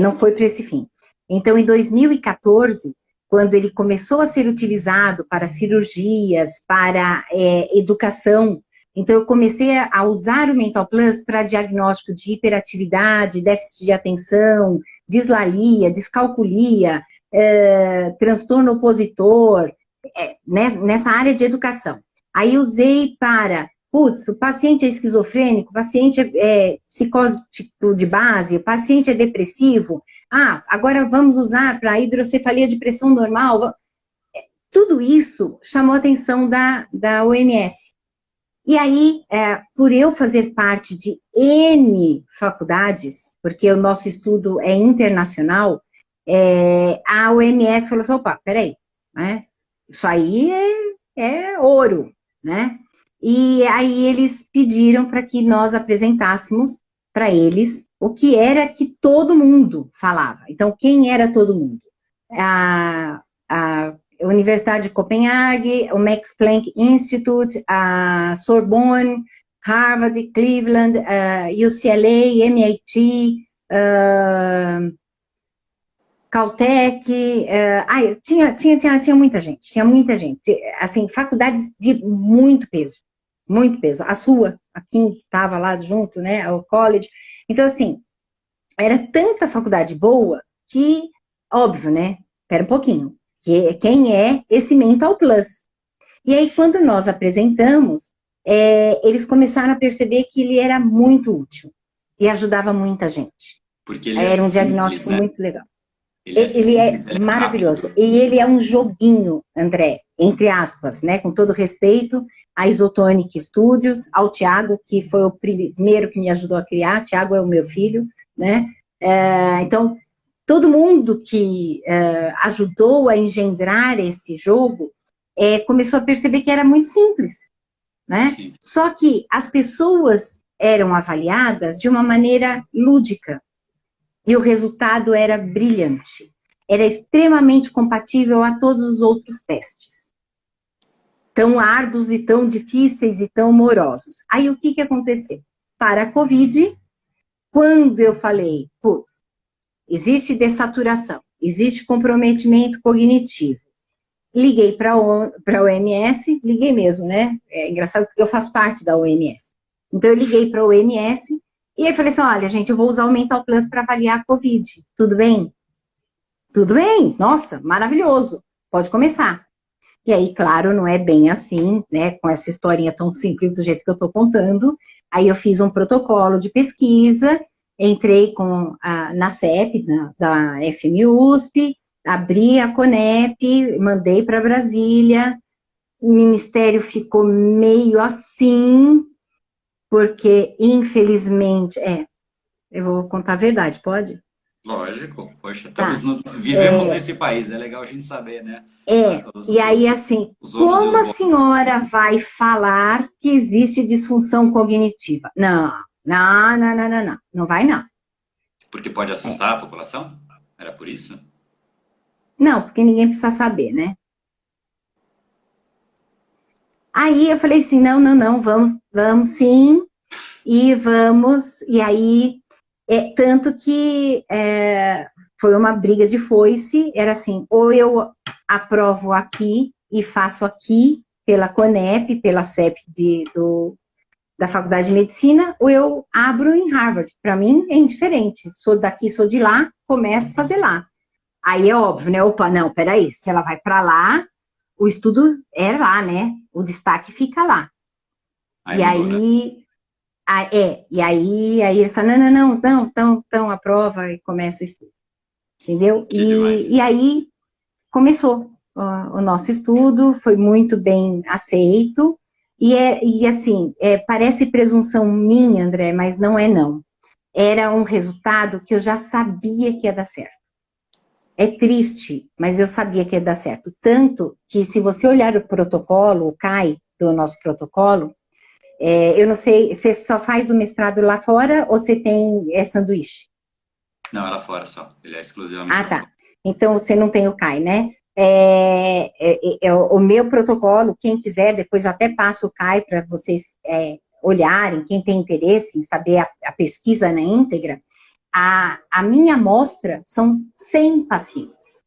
Não foi para esse fim. Então, em 2014, quando ele começou a ser utilizado para cirurgias, para educação, então eu comecei a usar o Mental Plus para diagnóstico de hiperatividade, déficit de atenção, dislalia, descalculia, transtorno opositor, nessa área de educação. Aí usei para, o paciente é esquizofrênico, o paciente é psicótico de base, o paciente é depressivo, agora vamos usar para hidrocefalia de pressão normal. Tudo isso chamou a atenção da OMS. E aí, por eu fazer parte de N faculdades, porque o nosso estudo é internacional, a OMS falou assim, opa, peraí, né? Isso aí é ouro, né? E aí eles pediram para que nós apresentássemos para eles o que era que todo mundo falava. Então, quem era todo mundo? A Universidade de Copenhague, o Max Planck Institute, a Sorbonne, Harvard, Cleveland, UCLA, MIT, Caltech, tinha muita gente, assim, faculdades de muito peso, a sua, a King, que estava lá junto, né, o college, então, assim, era tanta faculdade boa que, óbvio, né, espera um pouquinho, quem é esse Mental Plus? E aí, quando nós apresentamos, eles começaram a perceber que ele era muito útil e ajudava muita gente. Porque ele era um simples, diagnóstico, né? muito legal. Ele é simples, ele é maravilhoso. rápido. E ele é um joguinho, André, entre aspas, né? Com todo respeito à Isotonic Studios, ao Tiago, que foi o primeiro que me ajudou a criar. Tiago é o meu filho, né? Então, todo mundo que ajudou a engendrar esse jogo começou a perceber que era muito simples, né? Sim. Só que as pessoas eram avaliadas de uma maneira lúdica. E o resultado era brilhante. Era extremamente compatível a todos os outros testes. Tão árduos e tão difíceis e tão morosos. Aí o que aconteceu? Para a Covid, quando eu falei, existe dessaturação, existe comprometimento cognitivo, liguei para a OMS, liguei mesmo, né? É engraçado porque eu faço parte da OMS. Então eu liguei para a OMS, e aí falei assim, olha, gente, eu vou usar o Mental Plus para avaliar a Covid. Tudo bem? Tudo bem. Nossa, maravilhoso. Pode começar. E aí, claro, não é bem assim, né? Com essa historinha tão simples do jeito que eu estou contando. Aí eu fiz um protocolo de pesquisa, entrei na CEP, da FMUSP, abri a CONEP, mandei para Brasília. O ministério ficou meio assim, porque, infelizmente, eu vou contar a verdade, pode? Lógico, poxa, vivemos nesse país, é legal a gente saber, né? E aí, assim, como a senhora vai falar que existe disfunção cognitiva? Não vai não. Porque pode assustar a população? Era por isso? Não, porque ninguém precisa saber, né? Aí eu falei assim, não, vamos sim, e aí, tanto que foi uma briga de foice, era assim, ou eu aprovo aqui e faço aqui, pela CONEP, pela CEP da Faculdade de Medicina, ou eu abro em Harvard. Para mim é indiferente, sou daqui, sou de lá, começo a fazer lá. Aí é óbvio, né? Opa, não, peraí, se ela vai para lá, o estudo é lá, né? O destaque fica lá. E aí eles falam, não, então aprova e começa o estudo. Entendeu? E aí começou o nosso estudo, foi muito bem aceito, e assim, parece presunção minha, André, mas não é não. Era um resultado que eu já sabia que ia dar certo. É triste, mas eu sabia que ia dar certo. Tanto que se você olhar o protocolo, o CAI do nosso protocolo, eu não sei, você só faz o mestrado lá fora ou você tem sanduíche? Não, era fora só. Ele é exclusivamente Ah, lá tá. fora. Então você não tem o CAI, né? O meu protocolo, quem quiser, depois eu até passo o CAI para vocês olharem, quem tem interesse em saber a pesquisa na íntegra. A minha amostra são 100 pacientes.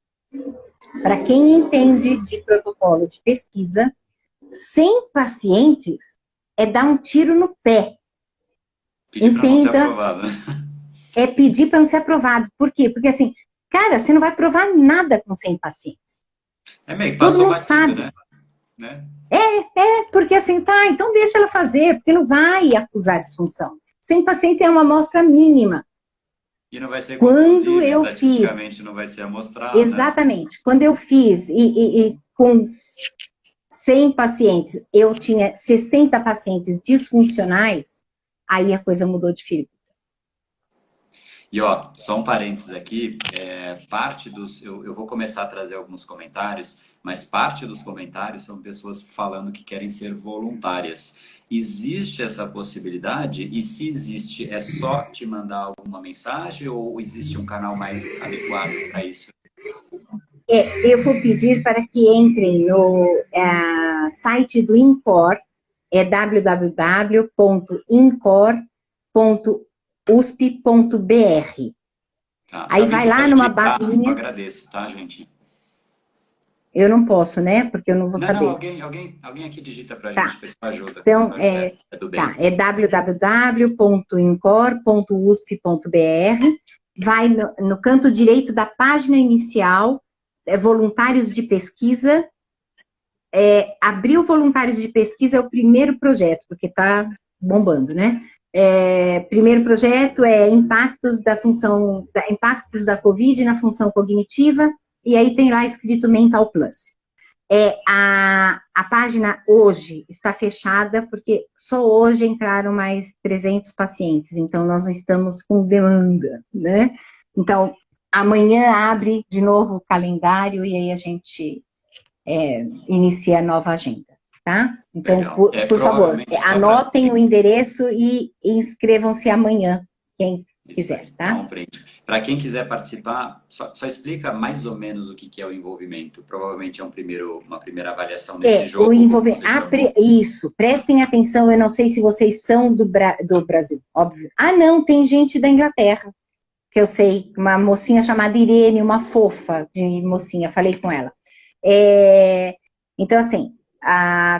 Para quem entende de protocolo de pesquisa, 100 pacientes é dar um tiro no pé. Pedir para não ser Entenda, aprovado, né? é pedir para não ser aprovado. Por quê? Porque assim, cara, você não vai provar nada com 100 pacientes. É meio que Todo passou mundo batido, sabe. né? Porque assim, tá, então deixa ela fazer, porque não vai acusar disfunção. 100 pacientes é uma amostra mínima. E não vai ser Quando conclusivo, eu fiz, estatisticamente não vai ser amostrado, né? exatamente, quando eu fiz, e com 100 pacientes, eu tinha 60 pacientes disfuncionais, aí a coisa mudou de figura. E ó, só um parênteses aqui, parte dos. Eu vou começar a trazer alguns comentários, mas parte dos comentários são pessoas falando que querem ser voluntárias. Existe essa possibilidade? E se existe, é só te mandar alguma mensagem ou existe um canal mais adequado para isso? Eu vou pedir para que entrem no site do INCOR, é www.incor.usp.br. Tá? Se Aí alguém vai lá puder numa digitar, eu barrinha. agradeço, tá, gente? Eu não posso, né? Porque eu não vou Não, saber. alguém aqui digita pra gente, Tá. o pessoal ajuda. O Então, pessoal é do bem. é www.incor.usp.br. Vai no canto direito da página inicial, voluntários de pesquisa. Abril Voluntários de Pesquisa é o primeiro projeto, porque está bombando, né? Primeiro projeto é impactos da Covid na função cognitiva, e aí tem lá escrito Mental Plus. A página hoje está fechada, porque só hoje entraram mais 300 pacientes, então nós não estamos com demanda, né? Então, amanhã abre de novo o calendário e aí a gente inicia a nova agenda, tá? Então, Legal. por favor, Provavelmente só para. anotem o endereço e inscrevam-se amanhã, quem Isso quiser, aí, dá tá? um print. Para quem quiser participar, só explica mais ou menos o que é o envolvimento. Provavelmente é uma primeira avaliação nesse O jogo, como envolver. você chamou. Isso, prestem atenção, eu não sei se vocês são do Brasil, óbvio. Ah, não, tem gente da Inglaterra, que eu sei, uma mocinha chamada Irene, uma fofa de mocinha, falei com ela. Então, assim,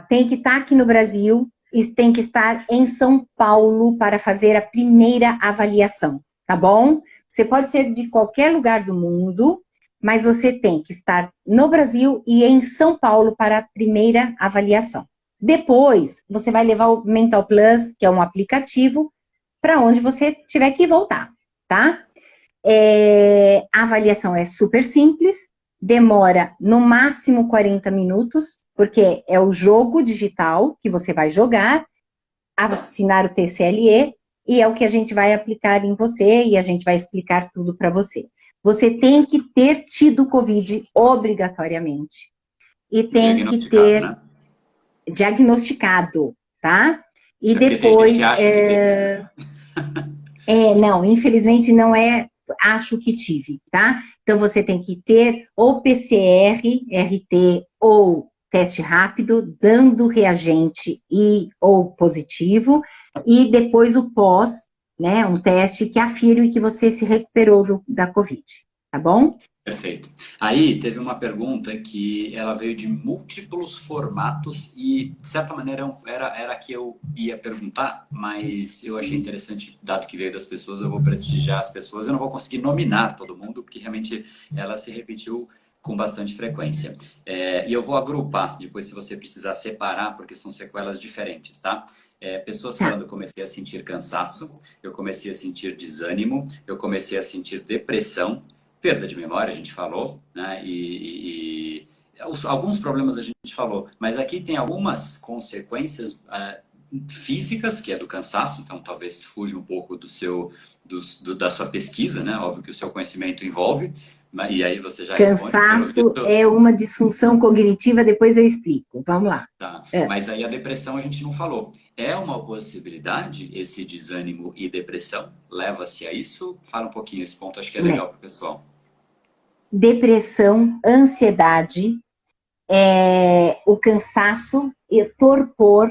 tem que estar aqui no Brasil e tem que estar em São Paulo para fazer a primeira avaliação, tá bom? Você pode ser de qualquer lugar do mundo, mas você tem que estar no Brasil e em São Paulo para a primeira avaliação. Depois, você vai levar o Mental Plus, que é um aplicativo, para onde você tiver que voltar, tá? A avaliação é super simples, demora no máximo 40 minutos, porque é o jogo digital que você vai jogar, assinar o TCLE, e é o que a gente vai aplicar em você, e a gente vai explicar tudo para você. Você tem que ter tido Covid obrigatoriamente. E tem que Diagnosticado, ter né? diagnosticado, tá? E Porque tem gente que depois, acha que teve, né? não, infelizmente não é, acho que tive, tá? Então você tem que ter ou PCR, RT ou teste rápido, dando reagente e ou positivo, e depois o pós, né? Um teste que afirme que você se recuperou da Covid, tá bom? Perfeito. Aí teve uma pergunta que ela veio de múltiplos formatos e, de certa maneira, era a que eu ia perguntar, mas eu achei interessante, dado que veio das pessoas, eu vou prestigiar as pessoas. Eu não vou conseguir nominar todo mundo, porque realmente ela se repetiu com bastante frequência. E eu vou agrupar, depois se você precisar separar, porque são sequelas diferentes, tá? Pessoas Tá. falando, eu comecei a sentir cansaço, eu comecei a sentir desânimo, eu comecei a sentir depressão, perda de memória, a gente falou, né? Alguns problemas a gente falou, mas aqui tem algumas consequências físicas, que é do cansaço, então talvez fuja um pouco da sua pesquisa, né? Óbvio que o seu conhecimento envolve, E aí você já Cansaço responde. é uma disfunção cognitiva, depois eu explico. Vamos lá. Tá. Mas aí a depressão a gente não falou. É uma possibilidade esse desânimo e depressão? Leva-se a isso? Fala um pouquinho, esse ponto acho que é Né? legal para o pessoal. Depressão, ansiedade, o cansaço e torpor.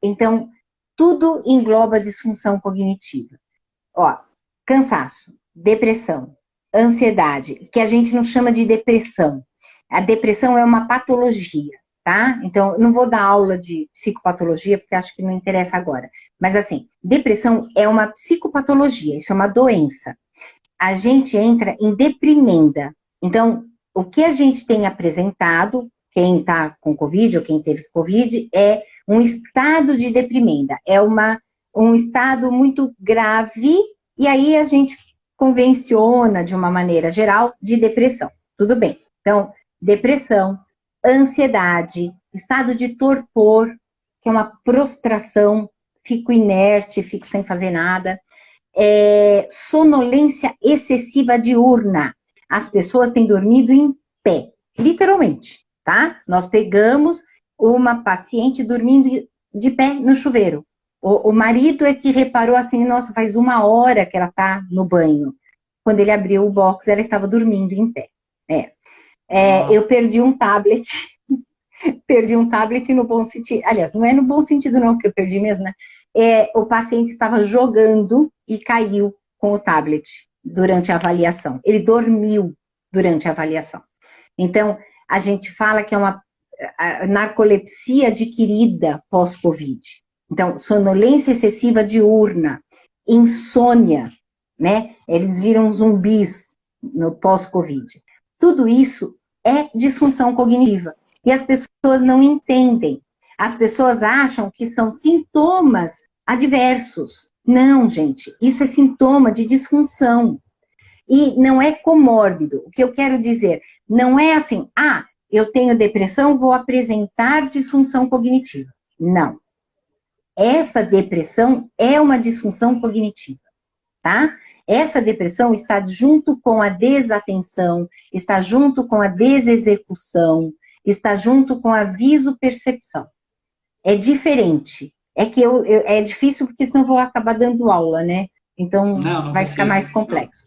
Então, tudo engloba disfunção cognitiva. Ó, cansaço, depressão, ansiedade, que a gente não chama de depressão. A depressão é uma patologia, tá? Então, não vou dar aula de psicopatologia, porque acho que não interessa agora. Mas, assim, depressão é uma psicopatologia, isso é uma doença. A gente entra em deprimenda. Então, o que a gente tem apresentado, quem está com Covid ou quem teve Covid, é um estado de deprimenda. É um estado muito grave, e aí a gente convenciona, de uma maneira geral, de depressão. Tudo bem. Então, depressão, ansiedade, estado de torpor, que é uma prostração, fico inerte, fico sem fazer nada. Sonolência excessiva diurna. As pessoas têm dormido em pé, literalmente, tá? Nós pegamos uma paciente dormindo de pé no chuveiro. O marido é que reparou assim, nossa, faz 1 hora que ela tá no banho. Quando ele abriu o box, ela estava dormindo em pé. Eu perdi um tablet, perdi um tablet no bom sentido. Aliás, não é no bom sentido não, porque eu perdi mesmo, né? O paciente estava jogando e caiu com o tablet durante a avaliação. Ele dormiu durante a avaliação. Então, a gente fala que é uma narcolepsia adquirida pós-Covid. Então, sonolência excessiva diurna, insônia, né? Eles viram zumbis no pós-Covid. Tudo isso é disfunção cognitiva. E as pessoas não entendem. As pessoas acham que são sintomas adversos. Não, gente, isso é sintoma de disfunção. E não é comórbido. O que eu quero dizer, não é assim, eu tenho depressão, vou apresentar disfunção cognitiva. Não. Essa depressão é uma disfunção cognitiva, tá? Essa depressão está junto com a desatenção, está junto com a desexecução, está junto com a visopercepção. É diferente. É que é difícil porque senão eu vou acabar dando aula, né? Então Não vai precisa, ficar mais complexo.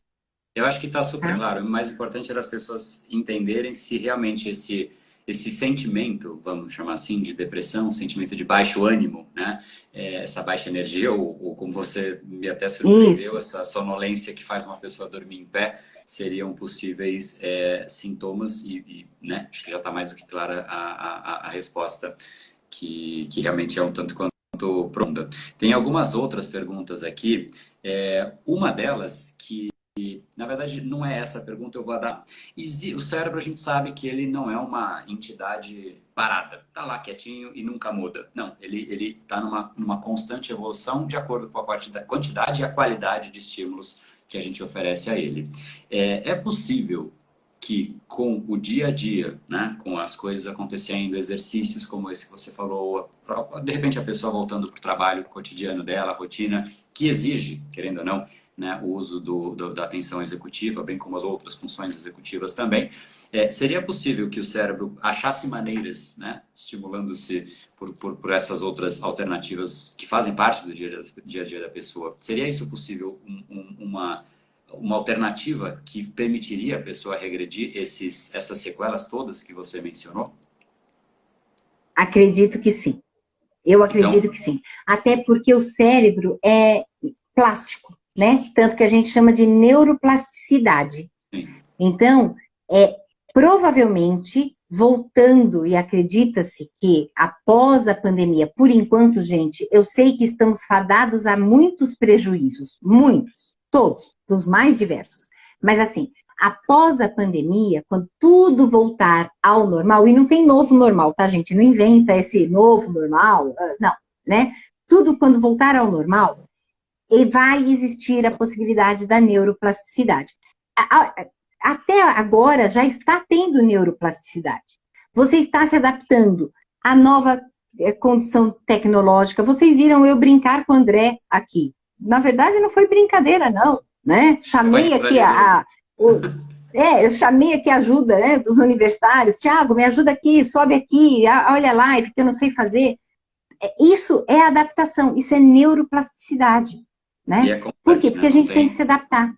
Não. Eu acho que está super Tá? claro. O mais importante é as pessoas entenderem se realmente esse sentimento, vamos chamar assim, de depressão, um sentimento de baixo ânimo, né? Essa baixa energia, ou como você me até surpreendeu, essa sonolência que faz uma pessoa dormir em pé, seriam possíveis sintomas né? Acho que já está mais do que clara a resposta, que realmente é um tanto quanto profunda. Tem algumas outras perguntas aqui. Uma delas que na verdade, não é essa a pergunta, eu vou dar. O cérebro, a gente sabe que ele não é uma entidade parada. Está lá quietinho e nunca muda. Não, ele está numa constante evolução de acordo com a quantidade e a qualidade de estímulos que a gente oferece a ele. É possível que com o dia a dia, né, com as coisas acontecendo, exercícios como esse que você falou, de repente a pessoa voltando para o trabalho cotidiano dela, a rotina, que exige, querendo ou não, né, o uso da atenção executiva, bem como as outras funções executivas também, seria possível que o cérebro achasse maneiras, né, estimulando-se por essas outras alternativas que fazem parte do dia a dia da pessoa? Seria isso possível, uma alternativa que permitiria a pessoa regredir essas sequelas todas que você mencionou? Acredito que sim. Eu acredito que sim. Até porque o cérebro é plástico, né? Tanto que a gente chama de neuroplasticidade. Sim. Então, provavelmente, voltando, e acredita-se que após a pandemia, por enquanto, gente, eu sei que estamos fadados a muitos prejuízos, muitos, todos, dos mais diversos. Mas assim, após a pandemia, quando tudo voltar ao normal, e não tem novo normal, tá, gente? Não inventa esse novo normal, não, né? Tudo quando voltar ao normal, e vai existir a possibilidade da neuroplasticidade. Até agora já está tendo neuroplasticidade. Você está se adaptando à nova condição tecnológica. Vocês viram eu brincar com o André aqui. Na verdade, não foi brincadeira, não, né? Chamei aqui Eu chamei aqui a ajuda, né, dos universitários. Tiago, me ajuda aqui, sobe aqui, olha a live que eu não sei fazer. Isso é adaptação, isso é neuroplasticidade, E né? é Por quê? constante, né? Porque a Não gente tem que tem. se adaptar,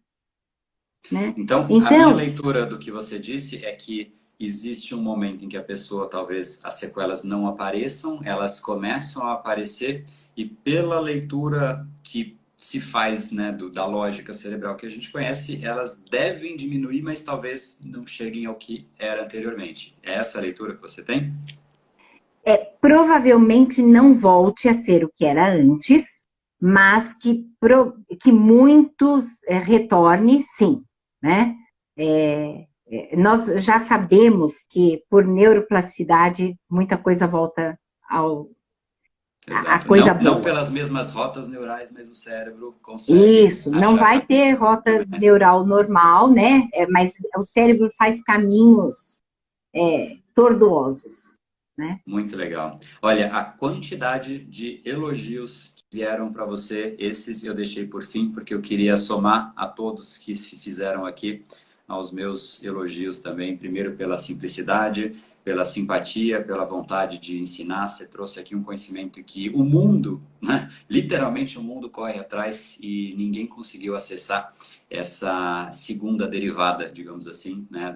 né? Então, a minha Então, leitura do que você disse é que existe um momento em que a pessoa, talvez as sequelas não apareçam, elas começam a aparecer, e pela leitura que se faz, né, da lógica cerebral que a gente conhece, elas devem diminuir, mas talvez não cheguem ao que era anteriormente. É essa a leitura que você tem? provavelmente não volte a ser o que era antes, mas que muitos retorne, sim, né? Nós já sabemos que por neuroplasticidade muita coisa volta a Exato. coisa Não boa. pelas mesmas rotas neurais, mas o cérebro consegue Isso, não achar vai ter rota caminhos. neural normal, né? Mas o cérebro faz caminhos tortuosos, né? Muito legal. Olha, a quantidade de elogios que vieram para você, esses eu deixei por fim, porque eu queria somar a todos que se fizeram aqui aos meus elogios também. Primeiro pela simplicidade, pela simpatia, pela vontade de ensinar. Você trouxe aqui um conhecimento que o mundo, né? Literalmente o mundo corre atrás e ninguém conseguiu acessar essa segunda derivada, digamos assim, né?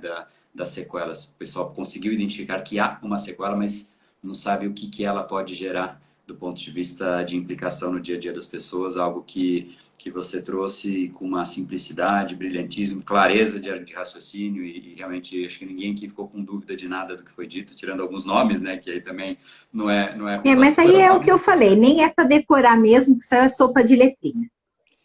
Das sequelas. O pessoal conseguiu identificar que há uma sequela, mas não sabe o que ela pode gerar do ponto de vista de implicação no dia a dia das pessoas, algo que você trouxe com uma simplicidade, brilhantismo, clareza de raciocínio e realmente acho que ninguém aqui ficou com dúvida de nada do que foi dito, tirando alguns nomes, né, que aí também não é culpa Mas aí sua, é o não. que eu falei, nem é para decorar mesmo, que isso é sopa de letrinha.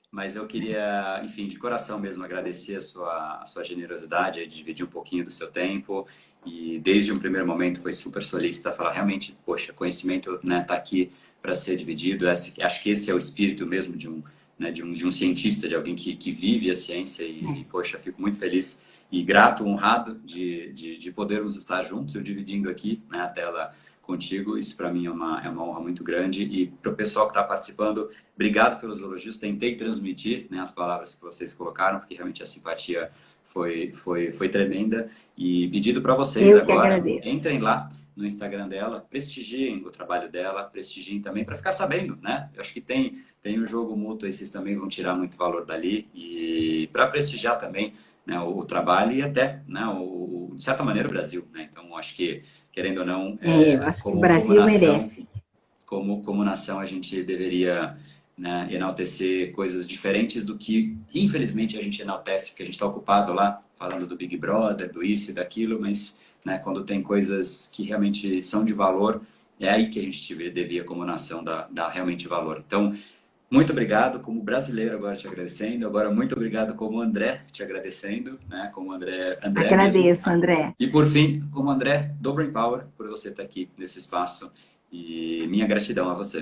Mas eu queria, enfim, de coração mesmo agradecer a sua generosidade de dividir um pouquinho do seu tempo e desde um primeiro momento foi super solícita, falar realmente, poxa, conhecimento, né, tá aqui para ser dividido. Acho que esse é o espírito mesmo de um, né, de um cientista, de alguém que vive a ciência poxa, fico muito feliz e grato, honrado de podermos estar juntos, eu dividindo aqui, né, a tela contigo. Isso para mim é uma honra muito grande. E para o pessoal que está participando, obrigado pelos elogios. Tentei transmitir, né, as palavras que vocês colocaram, porque realmente a simpatia foi tremenda. E pedido para vocês Eu que agora, agradeço. entrem lá no Instagram dela, prestigiem o trabalho dela, prestigiem também para ficar sabendo, né? Eu acho que tem um jogo mútuo, aí vocês também vão tirar muito valor dali e para prestigiar também, né, o trabalho e até, né, de certa maneira, o Brasil, né? Então, acho que querendo ou não, Eu acho que o Brasil merece. como nação, a gente deveria, né, enaltecer coisas diferentes do que, infelizmente, a gente enaltece, porque a gente está ocupado lá falando do Big Brother, do isso e daquilo, mas, né, quando tem coisas que realmente são de valor, é aí que a gente devia, como nação, dar realmente valor. Então, muito obrigado como brasileiro agora te agradecendo, agora muito obrigado como André te agradecendo, né, como André mesmo. Agradeço, André. E por fim, como André, do Brain Power, por você estar aqui nesse espaço e minha gratidão a você.